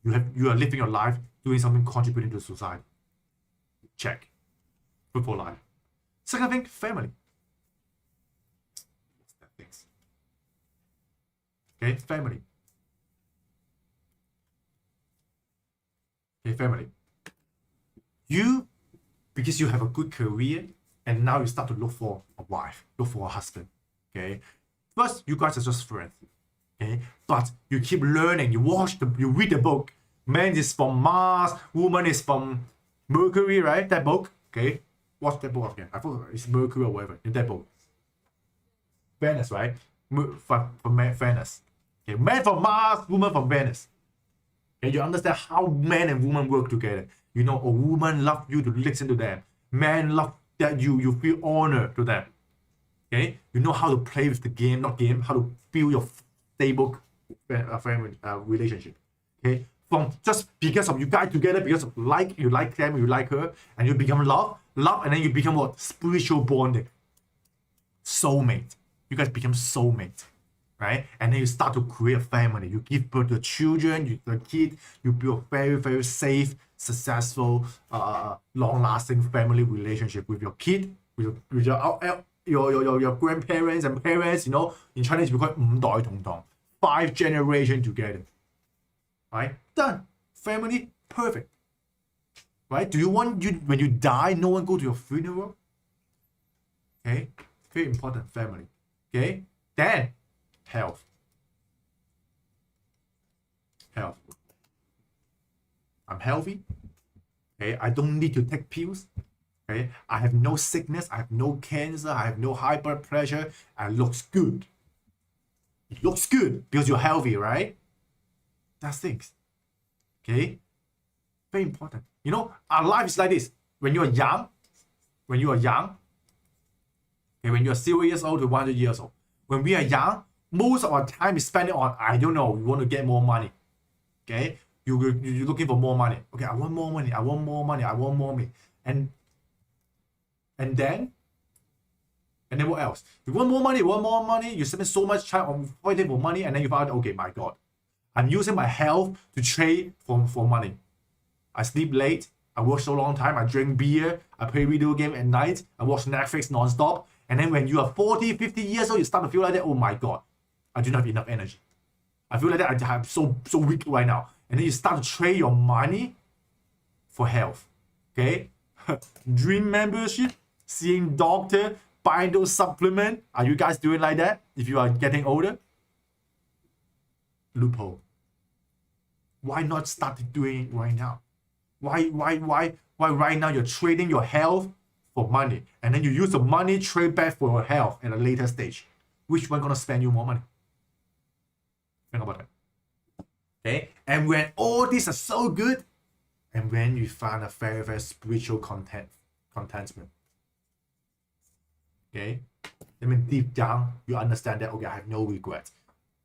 You are living your life doing something contributing to society. Check. Fruitful life. Second thing, family. What's that things? Okay, family. Okay, family. Because you have a good career, and now you start to look for a wife, look for a husband. Okay. First, you guys are just friends. Okay, but you keep learning. You read the book. Man is from Mars, woman is from Mercury, right? That book. Okay, what's that book again? I thought it's Mercury or whatever. In that book, Venus, right? From Venus. Okay, man from Mars, woman from Venus. And you understand how man and woman work together. You know, a woman love you to listen to them. Man love that you feel honor to them. Okay, you know how to play with the game, not game, how to build your stable family relationship. Okay, from just because of you guys together, because of you like them, you like her, and you become love, and then you become what? Spiritual bonding. Soulmate. You guys become soulmate. Right? And then you start to create a family. You give birth to children, the kid, you build a very, very safe, successful, long-lasting family relationship with your kid, with your grandparents and parents. You know, in Chinese we call it 五代同堂, 5 generations together. Right? Done. Family, perfect. Right? Do you want when you die, no one go to your funeral? Okay? Very important, family. Okay? Then health. I'm healthy. Okay, I don't need to take pills. Okay, I have no sickness. I have no cancer. I have no high blood pressure. And looks good. It looks good because you're healthy, right? That's things. Okay, very important. You know, our life is like this. When you are young, okay, when you're 0 years old to 100 years old, when we are young, most of our time is spending on, I don't know, we want to get more money. Okay? You're looking for more money. Okay, I want more money. I want more money. I want more money. And then what else? You want more money, you spend so much time on fighting for money, and then you find, okay, my God, I'm using my health to trade for money. I sleep late. I work so long time. I drink beer. I play video game at night. I watch Netflix non-stop. And then when you are 40, 50 years old, you start to feel like that, oh my God, I do not have enough energy. I feel like that I'm so weak right now. And then you start to trade your money for health. Okay? Dream membership, seeing doctor, buying those supplements. Are you guys doing like that if you are getting older? Loophole. Why not start doing it right now? Why right now you're trading your health for money, and then you use the money trade back for your health at a later stage? Which one gonna spend you more money? Think about that. Okay, and when all these are so good, and when you find a very, very spiritual contentment. Okay, I mean deep down you understand that, okay, I have no regrets.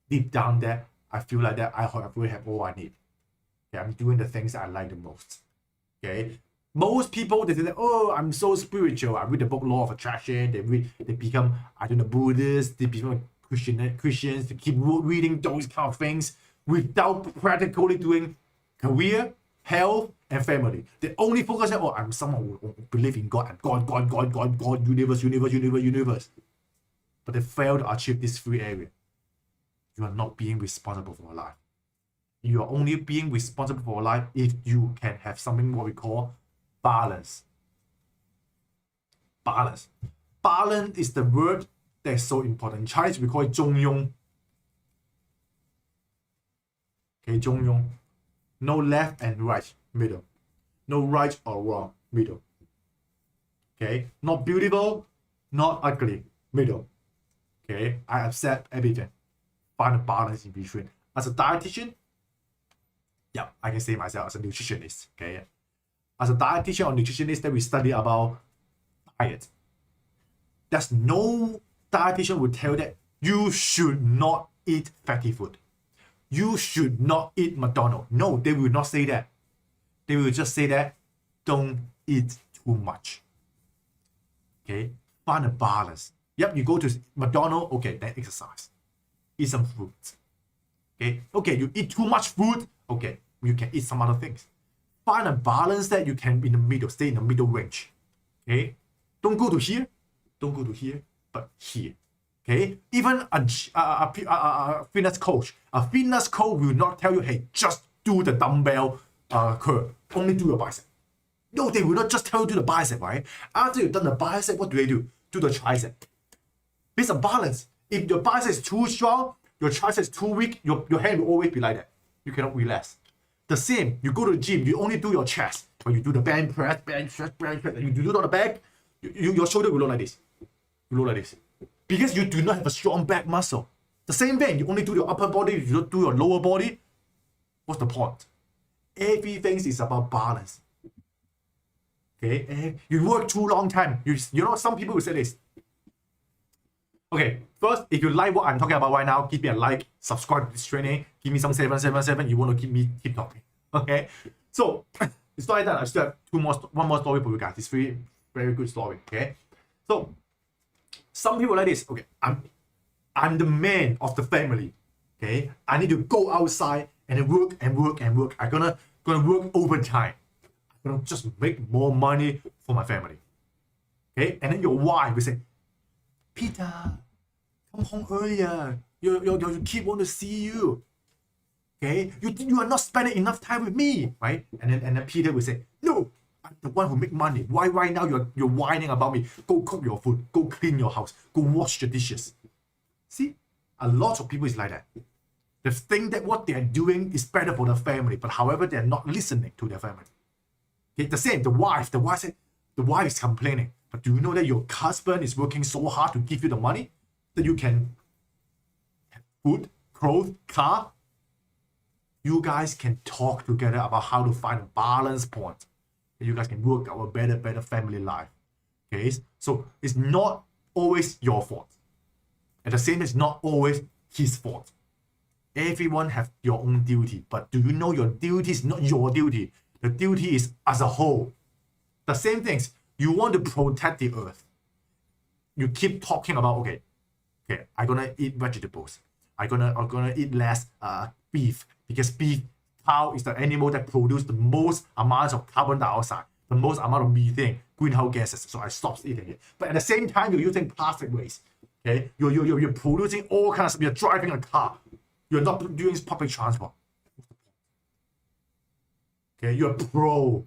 Deep down there, I feel like that I really have all I need. Okay, I'm doing the things that I like the most. Okay, most people, they say, oh, I'm so spiritual. I read the book Law of Attraction. They become, I don't know, Buddhists. They become Christians. They keep reading those kind of things without practically doing career, health, and family. They only focus on, oh, I'm someone who believes in God. I'm God, universe. But they fail to achieve these 3 areas. you are not being responsible for your life. You are only being responsible for your life if you can have something what we call balance. Balance. Balance is the word that is so important. In Chinese, we call it 中庸. Okay, 中庸. No left and right, middle. No right or wrong, middle. Okay, not beautiful, not ugly, middle. Okay, I accept everything. Find a balance in between. As a dietitian, yeah, I can say myself as a nutritionist. Okay, as a dietitian or nutritionist, that we study about diet. There's no dietitian will tell that you should not eat fatty food. You should not eat McDonald's. No, they will not say that. They will just say that don't eat too much. Okay, find a balance. Yep, you go to McDonald's, okay, then exercise. Eat some fruits. Okay, you eat too much food, okay, you can eat some other things. Find a balance that you can be in the middle, stay in the middle range. Okay, don't go to here, don't go to here, but here. Okay, even a fitness coach will not tell you, hey, just do the dumbbell curl, only do your bicep. No, they will not just tell you to do the bicep, right? After you've done the bicep, what do? Do the tricep. It's a balance. If your bicep is too strong, your tricep is too weak, your hand will always be like that. You cannot relax. The same, you go to the gym, you only do your chest, but you do the bench press, and you do it on the back, your shoulder will look like this. You look like this. Because you do not have a strong back muscle. The same thing, you only do your upper body, you don't do your lower body. What's the point? Everything is about balance. Okay, you work too long time. You know, some people will say this. Okay, first, if you like what I'm talking about right now, give me a like, subscribe to this training, give me some 777. You want to keep talking. Okay, so it's not like that. I still have one more story for you guys. It's very, very good story. Okay, so some people like this. Okay, I'm the man of the family. Okay, I need to go outside and work. I'm gonna work overtime. Just make more money for my family. Okay, and then your wife will say, Peter, come home earlier. Your kid want to see you. Okay, you are not spending enough time with me, right? And then Peter will say, no, I'm the one who make money. Why right now you're whining about me? Go cook your food. Go clean your house. Go wash the dishes. See, a lot of people is like that. They think that what they are doing is better for the family, but however, they're not listening to their family. Okay, the same, the wife is complaining. But do you know that your husband is working so hard to give you the money that you can have food, clothes, car? You guys can talk together about how to find a balance point. You guys can work out a better family life. Okay, so it's not always your fault. At the same time, it's not always his fault. Everyone have your own duty, but do you know your duty is not your duty? The duty is as a whole. The same things. You want to protect the earth. You keep talking about, okay, I'm gonna eat vegetables. I'm gonna eat less beef, because cow is the animal that produces the most amount of carbon dioxide, the most amount of methane, greenhouse gases. So I stopped eating it. But at the same time, you're using plastic waste. Okay, you're producing all kinds of. You're driving a car. You're not doing public transport. Okay, you're pro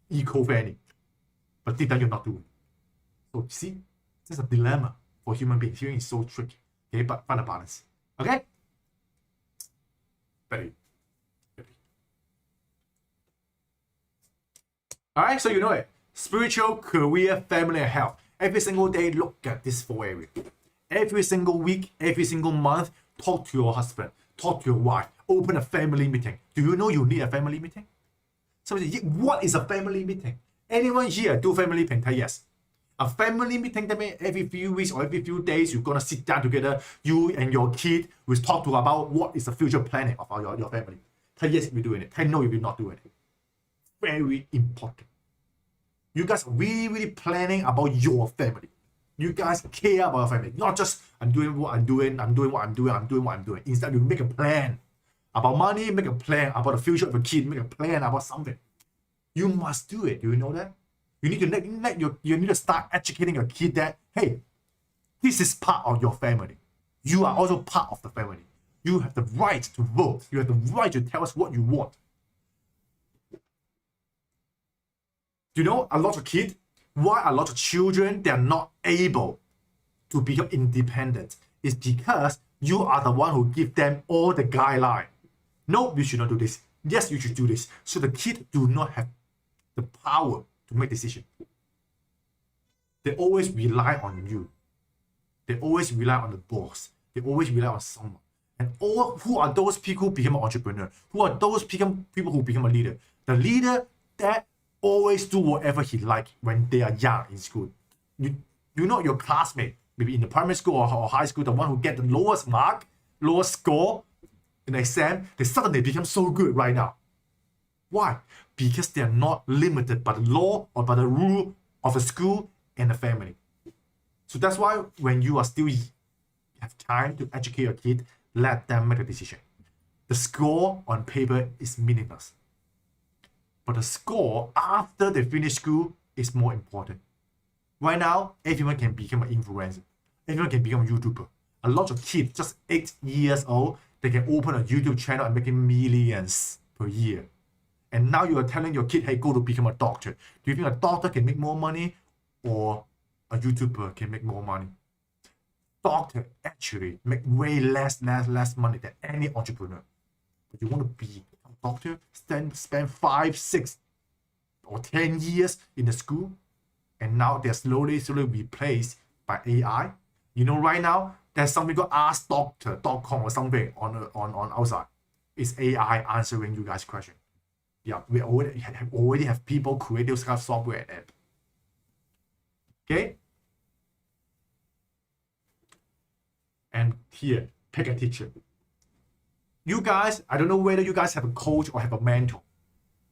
eco-friendly, but deep down you're not doing. So see, there's a dilemma for human beings. Human is so tricky. Okay, but find a balance. Okay? Very. Alright, so you know it. Spiritual, career, family, and health. Every single day, look at this 4 areas. Every single week, every single month, talk to your husband, talk to your wife, open a family meeting. Do you know you need a family meeting? Somebody say, what is a family meeting? Anyone here do family meeting? Yes. A family meeting, that means every few weeks or every few days, you're going to sit down together, you and your kid will talk to about what is the future planning of your family. Yes, we're doing it. No, we're not doing it. Very important. You guys are really planning about your family. You guys care about your family. Not just, I'm doing what I'm doing. Instead, you make a plan about money, make a plan about the future of a kid, make a plan about something. You must do it. Do you know that? You need to you need to start educating your kid that, hey, This is part of your family. You are also part of the family. You have the right to vote. You have the right to tell us what you want. You know, a lot of kids, why a lot of children, they are not able to become independent is because you are the one who give them all the guideline. No, you should not do this. Yes, you should do this. So the kid do not have the power to make decision. They always rely on you. They always rely on the boss. They always rely on someone. And who are those people who become an entrepreneur? Who are those people who become a leader? The leader that always do whatever he like when they are young in school. You know your classmate, maybe in the primary school or high school, the one who get the lowest mark, lowest score in the exam, they suddenly become so good right now. Why? Because they are not limited by the law or by the rule of the school and the family. So that's why when you are still have time to educate your kid, let them make a decision. The score on paper is meaningless. But the score after they finish school is more important. Right now, everyone can become an influencer. Everyone can become a YouTuber. A lot of kids, just 8 years old, they can open a YouTube channel and making millions per year. And now you are telling your kid, hey, go to become a doctor. Do you think a doctor can make more money or a YouTuber can make more money? Doctor actually make way less money than any entrepreneur. But you want to be a doctor, spend 5, 6, or 10 years in the school, and now they're slowly replaced by AI. You know, right now there's something called AskDoctor.com or something on outside. It's AI answering you guys' question. Yeah, we already have people create those kind of software and app. Okay. And here, pick a teacher. You guys, I don't know whether you guys have a coach or have a mentor,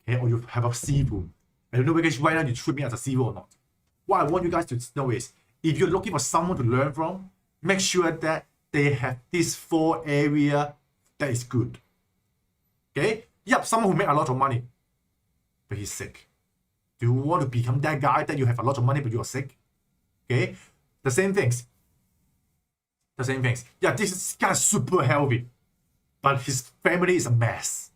okay, or you have a sifu. I don't know whether right now you treat me as a sifu or not. What I want you guys to know is, if you're looking for someone to learn from, make sure that they have these 4 areas that is good. Okay? Yep, someone who make a lot of money, but he's sick. Do you want to become that guy that you have a lot of money but you are sick? Okay? The same things. Yeah, this guy is super healthy, but his family is a mess.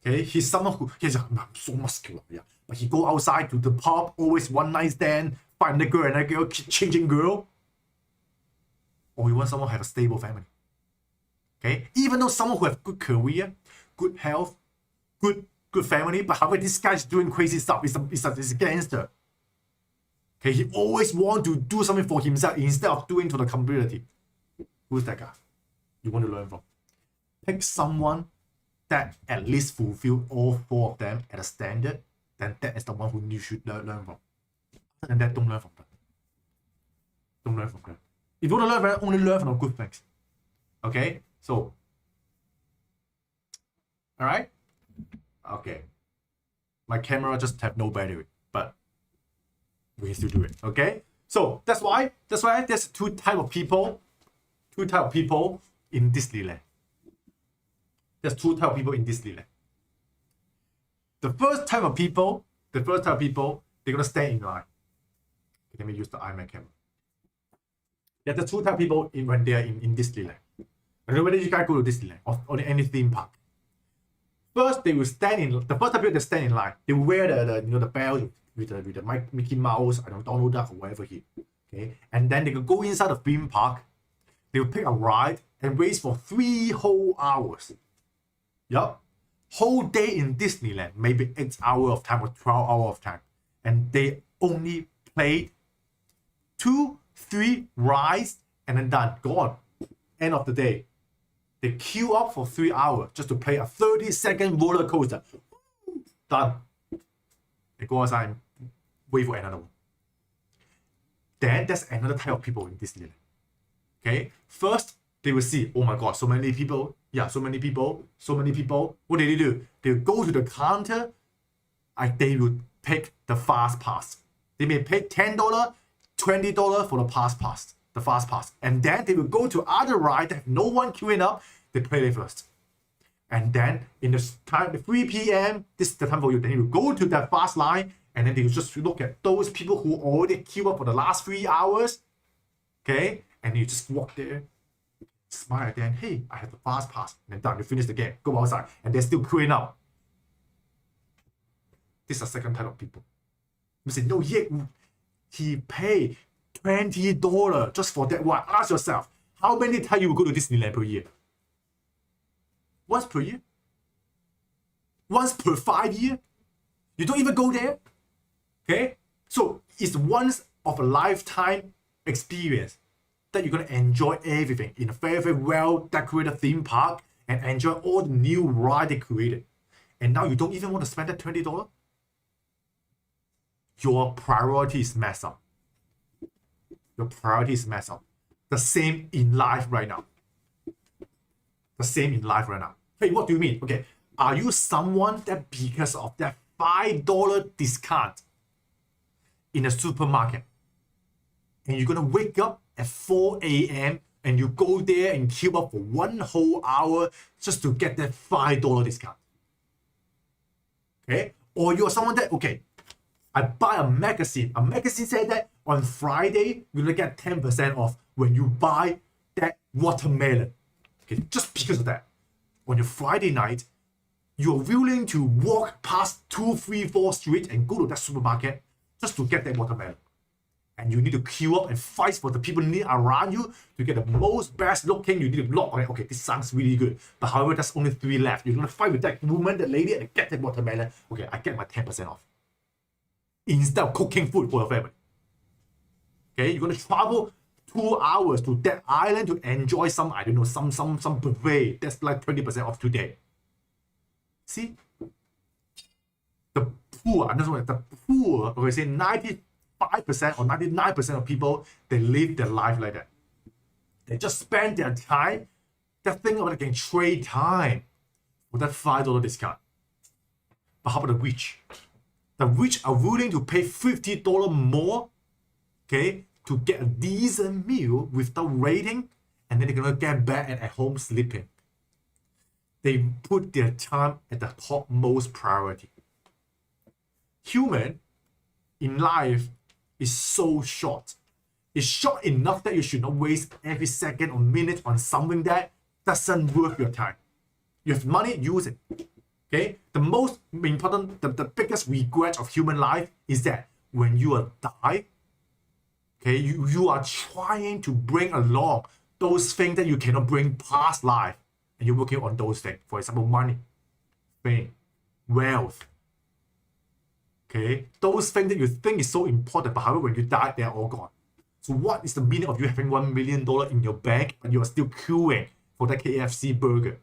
Okay? He's someone who, he's so muscular, yeah. But he go outside to the pub, always one night stand, find a girl and a girl, keep changing girl. Or you want someone who have a stable family. Okay? Even though someone who have good career, good health, good family, but however this guy is doing crazy stuff, he's a gangster. Okay, he always want to do something for himself instead of doing to the community. Who's that guy you want to learn from? Pick someone that at least fulfill all 4 of them at a standard, then that is the one who you should learn from. Other than that, don't learn from them. Don't learn from them. If you want to learn from them, only learn from the good things. Okay? So, alright? Okay. My camera just have no battery, but we can still do it. Okay? So that's why there's 2 types of people. 2 types of people in Disneyland. There's 2 types of people in Disneyland. The first type of people, they're gonna stand in line. Let me use the iMac camera. There's the 2 types of people when they are in Disneyland. I don't know whether you guys go to Disneyland or any theme park. First, they will stand in. The first type of people, they stand in line. They will wear the belt with the Mickey Mouse, I don't know, Donald Duck or whatever here. Okay, and then they will go inside the theme park. They will pick a ride and wait for 3 whole hours. Yup. Whole day in Disneyland, maybe 8 hours of time or 12 hours of time. And they only played 2, 3 rides and then done. Gone. End of the day. They queue up for 3 hours just to play a 30-second roller coaster. Done. They go outside and wait for another one. Then there's another type of people in Disneyland. Okay? First, they will see, oh my god, so many people. Yeah, so many people. What do? They will go to the counter and they will pick the fast pass. They may pay $10, $20 for the fast pass. And then they will go to other ride that have no one queuing up. They play it first. And then in the time 3 p.m., this is the time for you. Then you will go to that fast line and then they will just look at those people who already queue up for the last 3 hours Okay, and you just walk there, smile at them. Hey, I have the fast pass. And then done. You finish the game. Go outside, and they're still queuing up. This is the second type of people. You say, no, yeah, he paid $20 just for that one. Ask yourself, how many times you will go to Disneyland per year? Once per year? Once per 5 years? You don't even go there? Okay? So it's once of a lifetime experience that you're going to enjoy everything in a very, very well decorated theme park and enjoy all the new ride they created. And now you don't even want to spend that $20? Your priority is messed up. Your priority is messed up. The same in life right now. The same in life right now. Hey, what do you mean? Okay, are you someone that because of that $5 discount in a supermarket, and you're gonna wake up at 4 a.m. and you go there and queue up for 1 whole hour just to get that $5 discount? Okay, or you're someone that, okay, I buy a magazine. A magazine said that on Friday, you're gonna get 10% off when you buy that watermelon. Okay, just because of that. On your Friday night, you're willing to walk past 2, 3, 4 streets and go to that supermarket just to get that watermelon. And you need to queue up and fight for the people around you to get the most best looking. You need to look, okay, this sounds really good. But however, there's only 3 left. You're gonna fight with that woman, that lady, and get that watermelon. Okay, I get my 10% off. Instead of cooking food for your family. Okay, you're gonna travel 2 hours to that island to enjoy some, I don't know, some buffet that's like 20% off today. See? The poor, okay, say 95% or 99% of people, they live their life like that. They just spend their time, they think about they can trade time for that $5 discount. But how about the rich? The rich are willing to pay $50 more, okay, to get a decent meal without rating, and then they're gonna get back and at home sleeping. They put their time at the topmost priority. Human in life is so short. It's short enough that you should not waste every second or minute on something that doesn't worth your time. You have money, use it. Okay? The most important, the biggest regret of human life is that when you are die, okay, you are trying to bring along those things that you cannot bring past life, and you're working on those things. For example, money, fame, wealth. Okay, those things that you think is so important, but however, when you die, they are all gone. So what is the meaning of you having $1 million in your bank and you are still queuing for that KFC burger?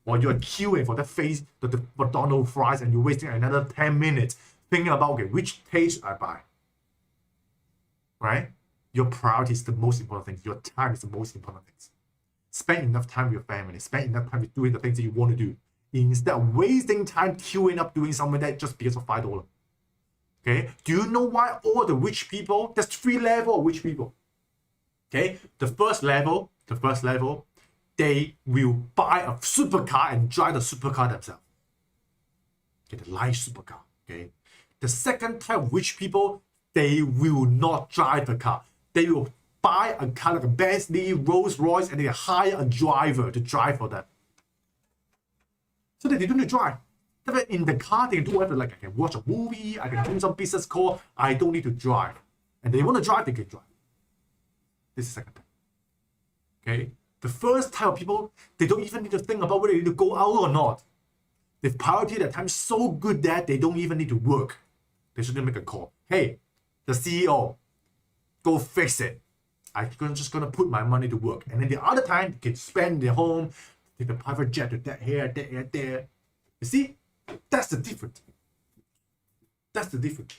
Or you are queuing for the McDonald's fries, and you're wasting another 10 minutes thinking about, okay, which taste I buy. Right? Your priority is the most important thing. Your time is the most important thing. Spend enough time with your family. Spend enough time with doing the things that you want to do, instead of wasting time queuing up doing something that just because of $5. Okay? Do you know why all the rich people, there's 3 levels of rich people. Okay? The first level, they will buy a supercar and drive the supercar themselves. Okay, the nice supercar. Okay. The second type of rich people, they will not drive the car. They will buy a car like a Bentley, Rolls Royce, and they hire a driver to drive for them. So that they don't need to drive. In the car, they do whatever, like I can watch a movie, I can do some business call, I don't need to drive. And they want to drive, they can drive. This is the second type. Okay. The first type of people, they don't even need to think about whether they need to go out or not. They prioritize their time so good that they don't even need to work. They shouldn't make a call. Hey, the CEO, go fix it. I'm just gonna put my money to work. And then the other time, they can spend their home, take the private jet to that here, there. You see? That's the difference. That's the difference.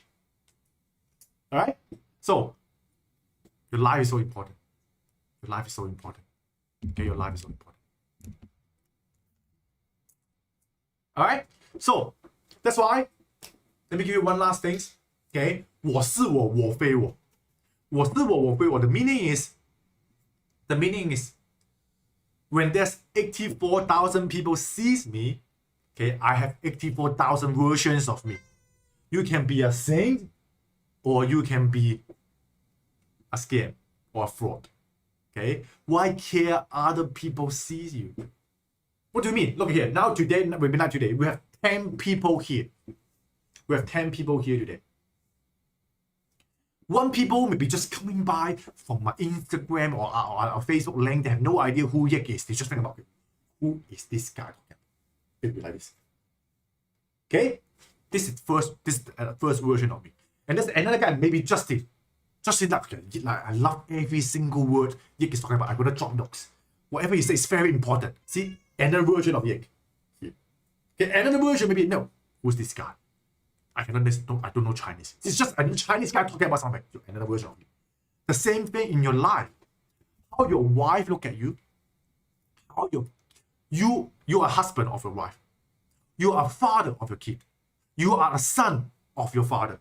Alright? So, your life is so important. Your life is so important. Okay, your life is so important. Alright? So, that's why, let me give you one last thing. Okay? 我是我，我非我。我是我，我非我。The meaning is, when there's 84,000 people sees me, okay, I have 84,000 versions of me. You can be a saint, or you can be a scam. or a fraud? Okay? Why care other people sees you? What do you mean? Look here. Now today, webinar today, we have 10 people here. We have 10 people here today. One people may be just coming by from my Instagram or Facebook link. They have no idea who Yik is. They just think about, who is this guy? It'll be like this. Okay? This is the first version of me. And there's another guy, maybe Justin. Justin, like, I love every single word Yik is talking about. I'm gonna drop notes. Whatever he says is very important. See? Another version of Yik. Here. Okay, another version, maybe, no. Who's this guy? I don't know Chinese. It's just a Chinese guy talking about something. Another version of you. The same thing in your life. How your wife look at you. How you are a husband of your wife. You are a father of your kid. You are a son of your father.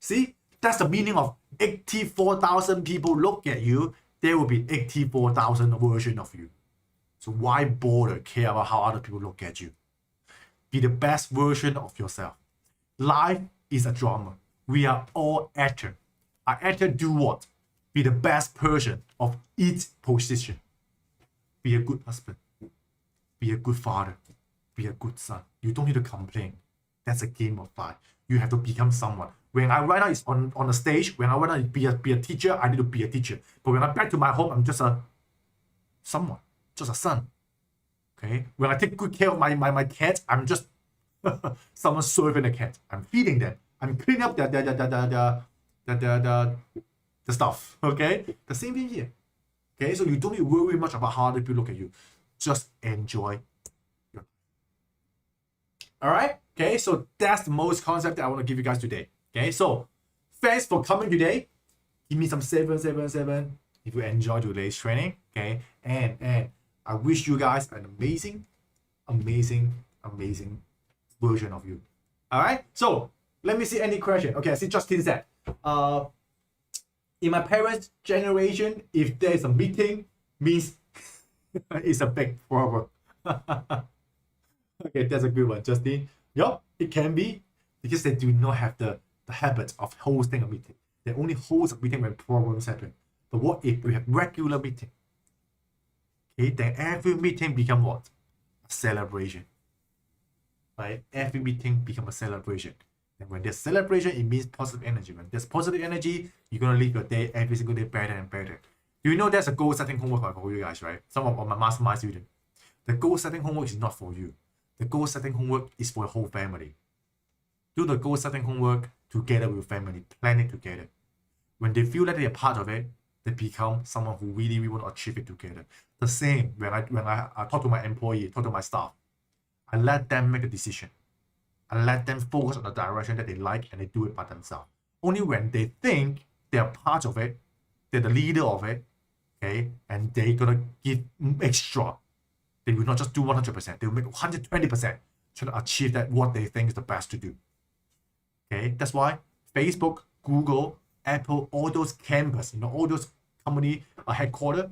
See? That's the meaning of 84,000 people look at you. There will be 84,000 versions of you. So why bother care about how other people look at you? Be the best version of yourself. Life is a drama. We are all actors. An actor do what? Be the best person of each position. Be a good husband. Be a good father. Be a good son. You don't need to complain. That's a game of life. You have to become someone. When I right now is on the stage, when I right now be a teacher, I need to be a teacher. But when I'm back to my home, I'm just a someone, just a son. Okay? When I take good care of my cat, I'm just someone serving the cat. I'm feeding them. I'm cleaning up the stuff. Okay? The same thing here. Okay? So you don't need to worry much about how other people look at you. Just enjoy your life. Alright? Okay, so that's the most concept that I want to give you guys today. Okay, so thanks for coming today. Give me some 777 if you enjoyed today's training. Okay, and I wish you guys an amazing version of you. All right, so let me see any question. Okay, I see Justin said, in my parents' generation, if there's a meeting, means it's a big problem. Okay, that's a good one, Justin. Yup, it can be, because they do not have the habit of hosting a meeting. They only host a meeting when problems happen. But what if we have regular meeting? Okay, then every meeting become what? A celebration. Right? Every meeting become a celebration. And when there's celebration, it means positive energy. When there's positive energy, you're gonna live your day every single day better and better. Do you know there's a goal setting homework for you guys, right? Some of my mastermind students. The goal setting homework is not for you. The goal setting homework is for the whole family. Do the goal setting homework together with family. Plan it together. When they feel that they are part of it, they become someone who really want to achieve it together. The same when I talk to my employee, talk to my staff, I let them make a decision. I let them focus on the direction that they like and they do it by themselves. Only when they think they are part of it, they're the leader of it, okay, and they're gonna give extra. They will not just do 100%. They will make 120% to achieve that what they think is the best to do. Okay, that's why Facebook, Google, Apple, all those campus, all those company headquarters,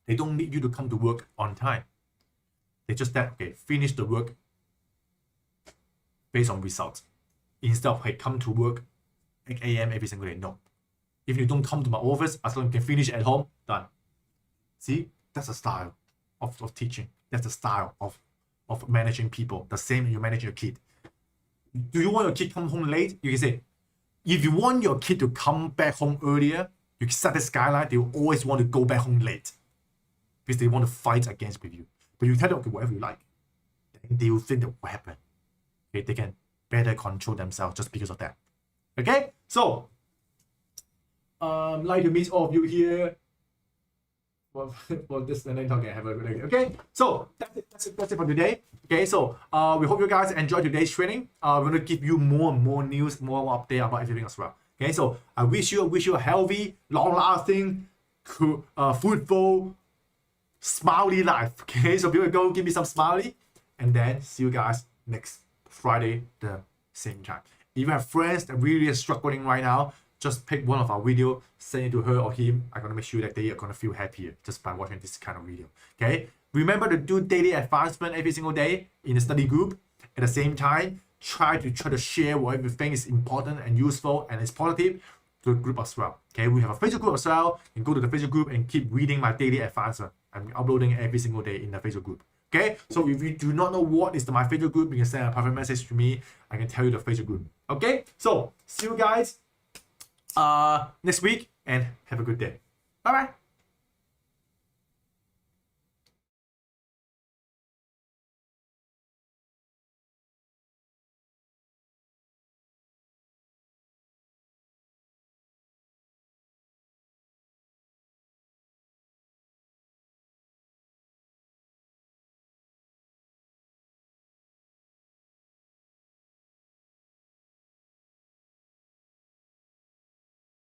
they don't need you to come to work on time. They just that, okay, finish the work based on results. Instead of, hey, come to work 8 a.m. every single day. No. If you don't come to my office, as long as you can finish at home, done. See, that's a style of teaching. That's the style of managing people. The same when you manage your kid. Do you want your kid to come home late? You can say, if you want your kid to come back home earlier, you can set the skyline. They will always want to go back home late because they want to fight against with you. But you tell them, okay, whatever you like, then they will think that what happened. Okay, they can better control themselves just because of that. Okay, so like to meet all of you here. For this and then talking, have a good day. Okay, so that's it for today. Okay, so we hope you guys enjoyed today's training. We're gonna give you more and more news, more update about everything as well. Okay, so I wish you a healthy, long-lasting, fruitful, smiley life. Okay, so people go give me some smiley, and then see you guys next Friday the same time. If you have friends that really are struggling right now, just pick one of our videos, send it to her or him. I'm gonna make sure that they are gonna feel happier just by watching this kind of video. Okay? Remember to do daily advancement every single day in the study group. At the same time, try to share what everything is important and useful and is positive to the group as well. Okay, we have a Facebook group as well. You can go to the Facebook group and keep reading my daily advancement. I'm uploading every single day in the Facebook group. Okay, so if you do not know what is my Facebook group, you can send a private message to me. I can tell you the Facebook group. Okay, so see you guys next week and have a good day. Bye bye.